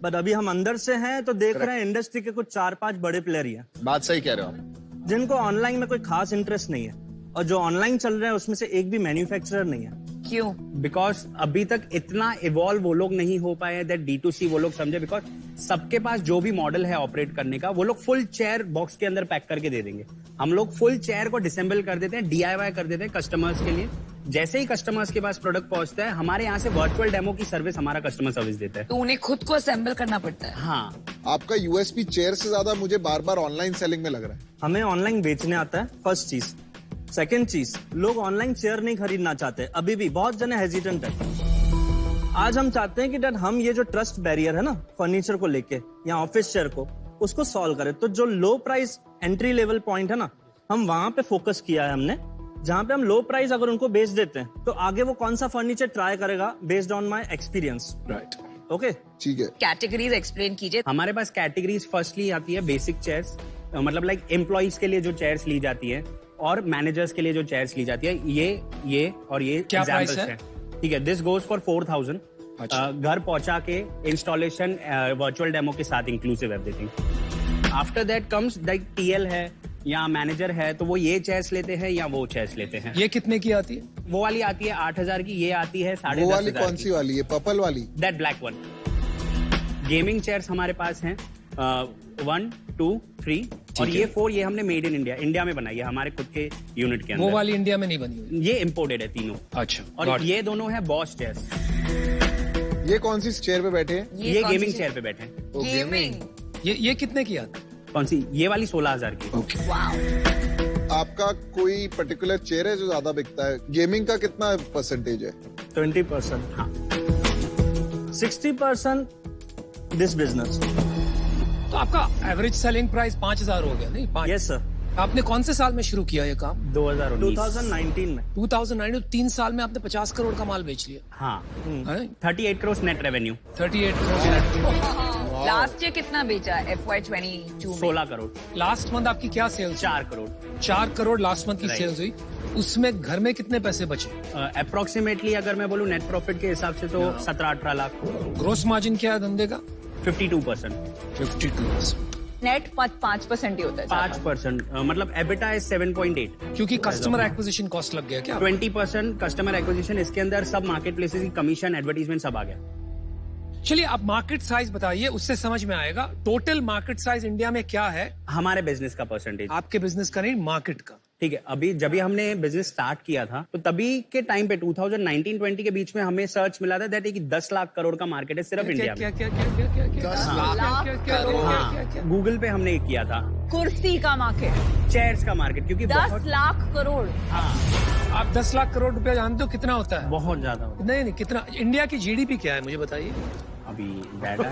बट अभी हम अंदर से हैं तो देख रहे हैं इंडस्ट्री के कुछ 4-5 बड़े प्लेयर ही हैं। बात सही कह रहे हो आप, जिनको ऑनलाइन में कोई खास इंटरेस्ट नहीं है, और जो ऑनलाइन चल रहे हैं उसमें से एक भी मैन्युफैक्चरर नहीं है। क्यों? बिकॉज अभी तक इतना इवॉल्व वो लोग नहीं हो पाए दैट D2C वो लोग समझे, बिकॉज सबके पास जो भी मॉडल है ऑपरेट करने का, वो लोग फुल चेयर बॉक्स के अंदर पैक करके दे देंगे। हम लोग फुल चेयर को डिसेंबल कर देते हैं, DIY कर देते हैं कस्टमर्स के लिए। जैसे ही कस्टमर्स के पास प्रोडक्ट पहुंचता है, हमारे यहाँ से वर्चुअल डेमो की सर्विस हमारा कस्टमर सर्विस देता है। तो उन्हें खुद को असेंबल करना पड़ता है। हाँ, आपका USP चेयर से ज्यादा मुझे बार बार ऑनलाइन सेलिंग में लग रहा है। हमें ऑनलाइन बेचने आता है, फर्स्ट चीज। सेकंड चीज, लोग ऑनलाइन चेयर नहीं खरीदना चाहते, अभी भी बहुत जने हेजिटेंट है। आज हम चाहते हैं कि डैड हम ये जो ट्रस्ट बैरियर है ना फर्नीचर को लेके या ऑफिस चेयर को, उसको सॉल्व करें। तो जो लो प्राइस एंट्री लेवल पॉइंट है ना, हम वहां पे फोकस किया है हमने, जहां पे हम लो प्राइस अगर उनको बेच देते हैं तो आगे वो कौन सा फर्नीचर ट्राई करेगा based on my experience. Right, okay, ठीक है। कैटेगरीज एक्सप्लेन कीजिए। हमारे पास कैटेगरीज फर्स्टली आती है बेसिक चेयर्स, मतलब लाइक एम्प्लॉइज के लिए जो चेयर्स ली जाती है और मैनेजर्स के लिए जो चेयर्स ली जाती है, ये और ये क्या प्राइस एग्जाम्पल्स है? हैं। ठीक है, दिस गोज फॉर 4000। घर पहुंचा के इंस्टॉलेशन वर्चुअल डेमो के साथ inclusive everything. After that comes like TL है या मैनेजर है, तो वो ये चेयर्स लेते हैं या वो चेयर्स लेते हैं। ये कितने की आती है? वो वाली आती है 8000 की, ये आती है 10,500 वो वाली कौन सी वाली है? पर्पल वाली? That black one. Gaming chairs हमारे पास हैं 1, 2, 3 और ये 4, ये हमने मेड इन इंडिया में बनाई है, हमारे खुद के यूनिट के अंदर। वो वाली इंडिया में नहीं बनी हुई? ये इम्पोर्टेड है तीनों। अच्छा, और ये दोनों है बॉस चेयर्स। ये कौन सी चेयर पे बैठे हैं? ये गेमिंग चेयर पे बैठे हैं। गेमिंग। ये कितने की आती? कौन सी? ये वाली 16,000 की। ओके। आपका कोई पर्टिकुलर चेयर है जो ज्यादा बिकता है? गेमिंग का कितना परसेंटेज है? 20%। हाँ, 60% दिस बिजनेस। तो आपका एवरेज सेलिंग प्राइस 5,000 हो गया नहीं? 5। Yes sir. आपने कौन से साल में शुरू किया ये काम? 2019 में। 2019, 3 साल में आपने 50 करोड़ का माल बेच लिया। हाँ, 38 crore net revenue. 38 crore. Last year कितना बेचा? FY22 में 16 करोड़। लास्ट मंथ आपकी क्या sales? 4 crore. 4 crore last month की सेल्स हुई। उसमें घर में कितने पैसे बचे? अप्रोक्सीमेटली अगर मैं बोलूं नेट प्रॉफिट के हिसाब से तो 17-18 लाख। ग्रोस मार्जिन क्या है धंधे का? 52%। 52%। नेट 5% ही होता है। 5%, मतलब एबिटा है 7.8। क्योंकि कस्टमर एक्विजिशन कॉस्ट लग गया क्या? 20% कस्टमर एक्विजिशन, इसके अंदर सब मार्केट प्लेसेस की कमीशन, एडवर्टीजमेंट सब आ गया। चलिए आप मार्केट साइज बताइए, उससे समझ में आएगा टोटल मार्केट साइज इंडिया में क्या है। हमारे बिजनेस का परसेंटेज। आपके बिजनेस का नहीं, मार्केट का। ठीक है, अभी जब भी हमने बिजनेस स्टार्ट किया था तो तभी के टाइम पे 2019-20 के बीच में हमें सर्च मिला था दैट 10 लाख करोड़ का मार्केट है सिर्फ इंडिया में। क्या? 10 लाख करोड़। गूगल पे हमने किया था। कुर्सी का मार्केट, चेयर्स का मार्केट, क्योंकि 10 लाख करोड़। हाँ, आप 10 लाख करोड़ रुपया जानते हो कितना होता है? बहुत ज्यादा होता है। नहीं, कितना? इंडिया की GDP क्या है मुझे बताइए अभी? Data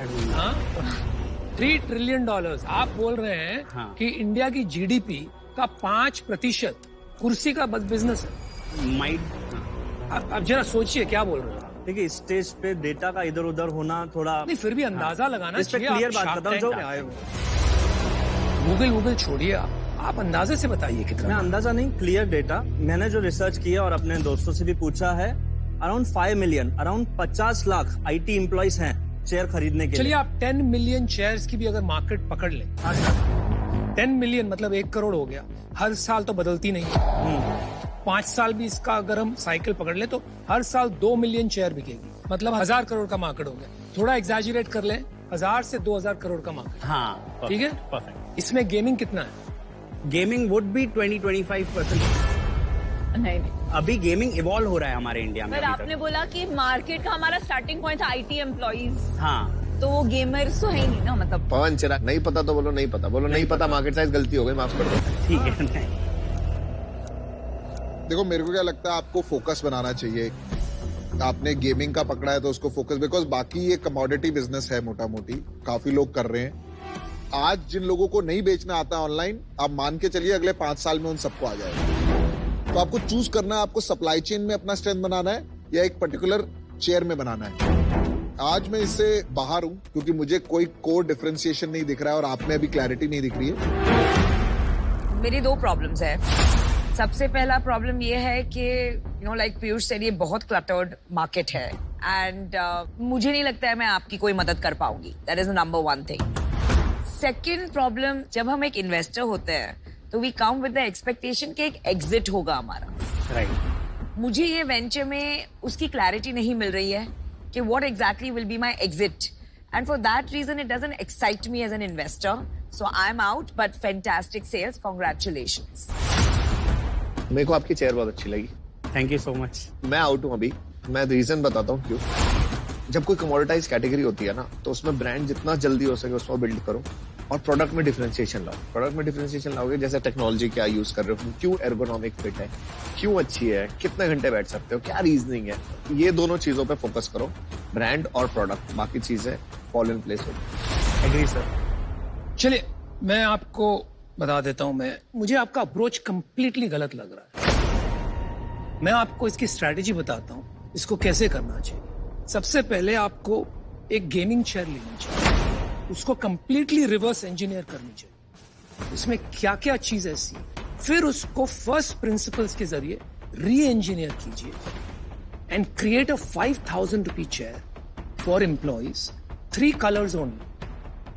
3 trillion dollars. आप बोल रहे हैं कि इंडिया की GDP का 5% कुर्सी का बिजनेस है। अब जरा सोचिए क्या बोल रहे हो। देखिए, स्टेज पे डेटा का इधर उधर होना थोड़ा नहीं, फिर भी अंदाजा लगाना चाहिए। क्लियर बात बताओ जो आए हो। गूगल छोड़िए, आप अंदाजे से बताइए कितना। मैं अंदाजा नहीं, क्लियर डेटा। मैंने जो रिसर्च किया और अपने दोस्तों से भी पूछा है, around 5 million, around 50 lakh IT employees हैं चेयर खरीदने के लिए। चलिए आप 10 मिलियन चेयर्स की भी अगर मार्केट पकड़ लें, 10 मिलियन मतलब 1 करोड़ हो गया। हर साल तो बदलती नहीं है। 5 साल भी इसका अगर हम साइकिल पकड़ ले तो हर साल 2 मिलियन चेयर बिकेगी, मतलब 1000 करोड़ का मार्केट हो गया। थोड़ा एग्जैजुरेट कर लें, 1000 से 2000 करोड़ का मार्केट। हाँ, ठीक है, परफेक्ट। इसमें गेमिंग कितना है? Gaming would be 20-25%। नहीं, अभी गेमिंग इवॉल्व हो रहा है हमारे इंडिया में। पर आपने बोला कि मार्केट का हमारा स्टार्टिंग पॉइंट था IT एम्प्लॉइज। हाँ, तो वो गेमर्स तो है ही नहीं ना, मतलब। पवन चिराग, नहीं पता तो बोलो नहीं पता, बोलो नहीं पता, मार्केट साइज गलती हो गई, माफ कर दो। ठीक है। नहीं, देखो मेरे को क्या लगता है, आपको फोकस बनाना चाहिए। आपने गेमिंग का पकड़ा है तो उसको फोकस, बिकॉज बाकी ये कमोडिटी बिजनेस है, मोटा मोटी काफी लोग कर रहे हैं। आज जिन लोगों को नहीं बेचना आता ऑनलाइन, आप मान के चलिए अगले 5 साल में उन सबको आ जाएगा। तो आपको चूज करना है, आपको सप्लाई चेन में अपना स्ट्रेंथ बनाना है या एक पर्टिकुलर चेयर में बनाना है। आज मैं इससे बाहर हूं क्योंकि मुझे कोई कोर डिफरेंशिएशन नहीं दिख रहा है और आप में अभी क्लैरिटी नहीं दिख रही है। मेरी 2 प्रॉब्लम्स है। सबसे पहला प्रॉब्लम ये है कि लाइक पीयूष सेड, ये बहुत क्लटर्ड मार्केट है एंड मुझे नहीं लगता है मैं आपकी कोई मदद कर पाऊंगी। That is number 1 thing. Second problem, जब हम एक इन्वेस्टर होते हैं तो we come with the expectation कि एक एग्जिट होगा हमारा। राइट। मुझे ये वेंचर में उसकी क्लैरिटी नहीं मिल रही है कि what exactly will be my exit, and for that reason it doesn't excite me as an investor. So I am out, but fantastic sales, congratulations. मेरे को आपकी चेयर बहुत अच्छी लगी। Thank you so much. मैं आउट हूँ अभी। मैं रीजन बताता हूँ क्यों। जब कोई कमोडिटाइज कैटेगरी होती है ना, तो उसमें ब्रांड जितना जल्दी हो सके उसको बिल्ड करो और प्रोडक्ट में डिफरेंशिएशन लाओ। प्रोडक्ट में डिफरेंशिएशन लाओगे, जैसे टेक्नोलॉजी क्या यूज कर रहे हो, क्यों एर्गोनॉमिक फिट है, क्यों अच्छी है, कितने घंटे बैठ सकते हो, क्या रीजनिंग है, ये दोनों चीजों पे फोकस करो, ब्रांड और प्रोडक्ट। बाकी चीजें फॉल इन प्लेस होगी। Agree sir. चलिए मैं आपको बता देता हूं, मुझे आपका अप्रोच कंप्लीटली गलत लग रहा है। मैं आपको इसकी स्ट्रैटेजी बताता हूं, इसको कैसे करना चाहिए। सबसे पहले आपको एक गेमिंग चेयर लेनी चाहिए, उसको कंप्लीटली रिवर्स इंजीनियर करनी चाहिए, उसमें क्या क्या चीज ऐसी, फिर उसको फर्स्ट प्रिंसिपल्स के जरिए री इंजीनियर कीजिए and create a 5,000 rupee chair for employees, 3 colours only,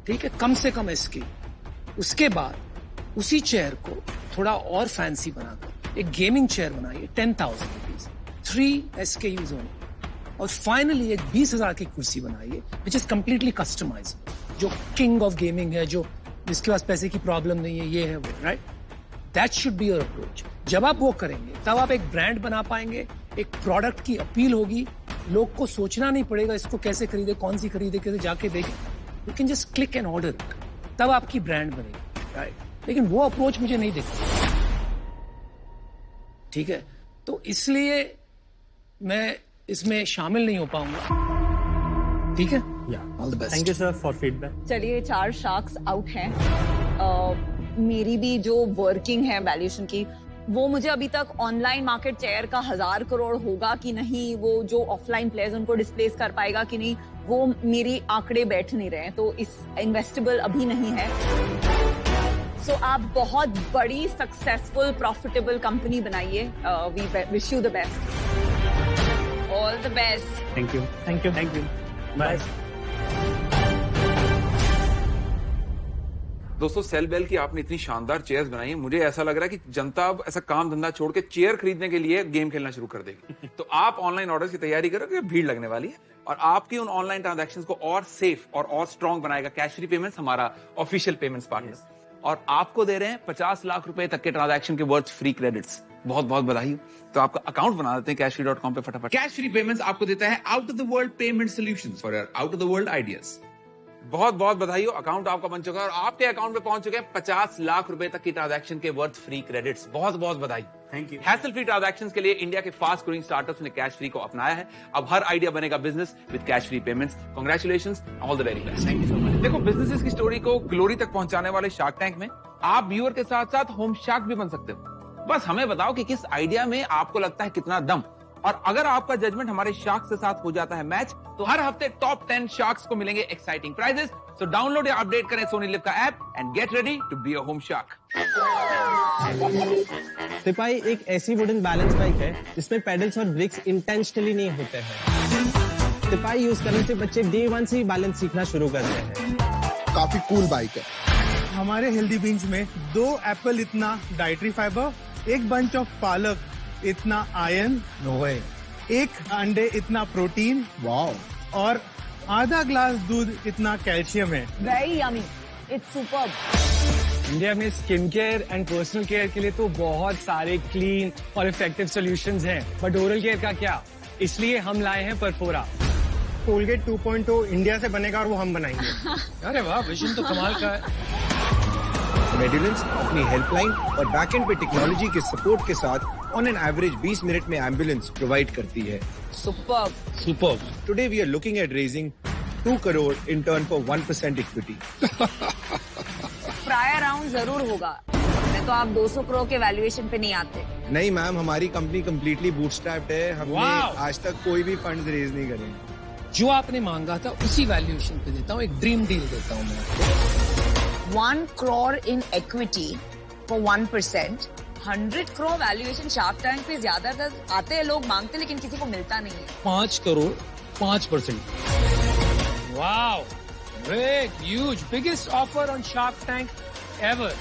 ठीक है, कम से कम इसकी। उसके बाद उसी चेयर को थोड़ा और फैंसी बनाकर एक गेमिंग चेयर बनाइए, 10,000 रुपीज, 3 SKUs ओनली, और फाइनली एक 20,000 की कुर्सी बनाइए विच इज कंप्लीटली कस्टमाइज, जो किंग ऑफ गेमिंग है, जो जिसके पास पैसे की प्रॉब्लम नहीं है, ये है वो, right? That should be your approach. जब आप वो करेंगे तब आप एक ब्रांड बना पाएंगे, एक प्रोडक्ट की अपील होगी, लोग को सोचना नहीं पड़ेगा इसको कैसे खरीदे, कौन सी खरीदे, कैसे जाके देखें, you can just click and order it, तब आपकी ब्रांड बनेगी, राइट? लेकिन वो अप्रोच मुझे नहीं दिखता, ठीक है? तो इसलिए मैं इसमें शामिल नहीं हो पाऊंगा, ठीक है? All the best. Thank you sir for feedback. चलिए 4 शार्क्स आउट हैं। मेरी भी जो वर्किंग है वैल्यूएशन की, वो मुझे अभी तक ऑनलाइन मार्केट चेयर का 1000 करोड़ होगा कि नहीं, वो जो ऑफलाइन प्लेयर्स उनको डिस्प्लेस कर पाएगा कि नहीं, वो मेरी आंकड़े बैठ नहीं रहे हैं, तो इस इन्वेस्टेबल अभी नहीं है। सो आप बहुत बड़ी सक्सेसफुल प्रॉफिटेबल कंपनी बनाइए। We wish you the best. All the best. Thank you. Thank you. Thank you. Bye. दोस्तों, सेल बेल की आपने इतनी शानदार चेयर्स बनाई है, मुझे ऐसा लग रहा है कि जनता अब ऐसा काम धंधा छोड़ के चेयर खरीदने के लिए गेम खेलना शुरू कर देगी। तो आप ऑनलाइन ऑर्डर्स की तैयारी करो कि भीड़ लगने वाली है, और आपकी उन ऑनलाइन ट्रांजैक्शंस को और सेफ और स्ट्रॉन्ग बनाएगा कैश फ्री पेमेंट्स, हमारा ऑफिशियल पेमेंट्स पार्टनर। और आपको दे रहे हैं 50 लाख रुपए तक के ट्रांजैक्शन के वर्थ फ्री क्रेडिट्स। बहुत बहुत बधाई। तो आपका अकाउंट बना देते हैं cashfree.com पे फटाफट। कैश फ्री पेमेंट्स आपको देता है out of the world payment solutions for your out of the world ideas. बहुत बहुत बधाई हो, अकाउंट आपका बन चुका है और आपके अकाउंट में पहुंच चुके हैं 50 लाख रुपए तक की ट्रांजैक्शन के वर्थ फ्री क्रेडिट्स। बहुत बहुत बधाई। Thank you. Hassle free transactions के लिए इंडिया के फास्ट ग्रोइंग स्टार्टअप्स ने कैश फ्री को अपनाया है। अब हर आइडिया बनेगा business with cash free payments. Congratulations, all the very best. Thank you so much. देखो, बिजनेसेस की स्टोरी को ग्लोरी तक पहुंचाने वाले शार्क टैंक में आप व्यूअर के साथ साथ होम शार्क भी बन सकते हो। बस हमें बताओ कि किस आइडिया में आपको लगता है कितना दम, और अगर आपका जजमेंट हमारे शार्क्स के साथ हो जाता है मैच, तो हर हफ्ते टॉप 10 शार्क्स को मिलेंगे एक्साइटिंग प्राइजेस। सो डाउनलोड या अपडेट करें सोनी लिव का app and get ready to be a home shark. सिपाही एक ऐसी वुडन बैलेंस बाइक है जिसमें पेडल्स और ब्रेक्स इंटेंशनली नहीं होते हैं। सिपाही यूज करने से बच्चे डे 1 से ही बैलेंस सीखना शुरू करते हैं। काफी कूल बाइक है। हमारे हेल्दी बीन्स में 2 एप्पल इतना डाइटरी फाइबर, 1 बंच ऑफ पालक इतना आयरन, नो वे, 1 अंडे इतना प्रोटीन, वाओ, और आधा ग्लास दूध इतना कैल्शियम है। Very yummy, it's superb. India में skin care and personal care के लिए तो बहुत सारे क्लीन और इफेक्टिव सॉल्यूशंस हैं, बट ओरल केयर का क्या? इसलिए हम लाए हैं परफोरा। कोलगेट 2.0 इंडिया से बनेगा और वो हम बनाएंगे। अरे वाह, विजन तो कमाल का है। मेडिलेंस अपनी हेल्पलाइन और बैकएंड पे टेक्नोलॉजी के सपोर्ट के साथ ऑन एन एवरेज 20 मिनट में एम्बुलेंस प्रोवाइड करती है। Superb. Superb. Today we are looking at raising 2 crore in turn for 1% equity. Prior round जरूर होगा, मैं तो आप 200 करोड़ के वैल्यूएशन पे नहीं आते। नहीं मैम, हमारी कंपनी कम्प्लीटली बूटस्ट्रैप्ड है। हमने आज तक कोई भी फंड रेज नहीं करे। जो आपने मांगा था उसी वैल्यूएशन पे देता हूँ, एक ड्रीम डील देता हूँ मैं। 1 crore in equity for 1%, 100 crore valuation shark tank पे ज्यादातर आते हैं, लोग मांगते लेकिन किसी को मिलता नहीं है। 5 crore 5%। Wow, great, huge, biggest offer on shark tank ever.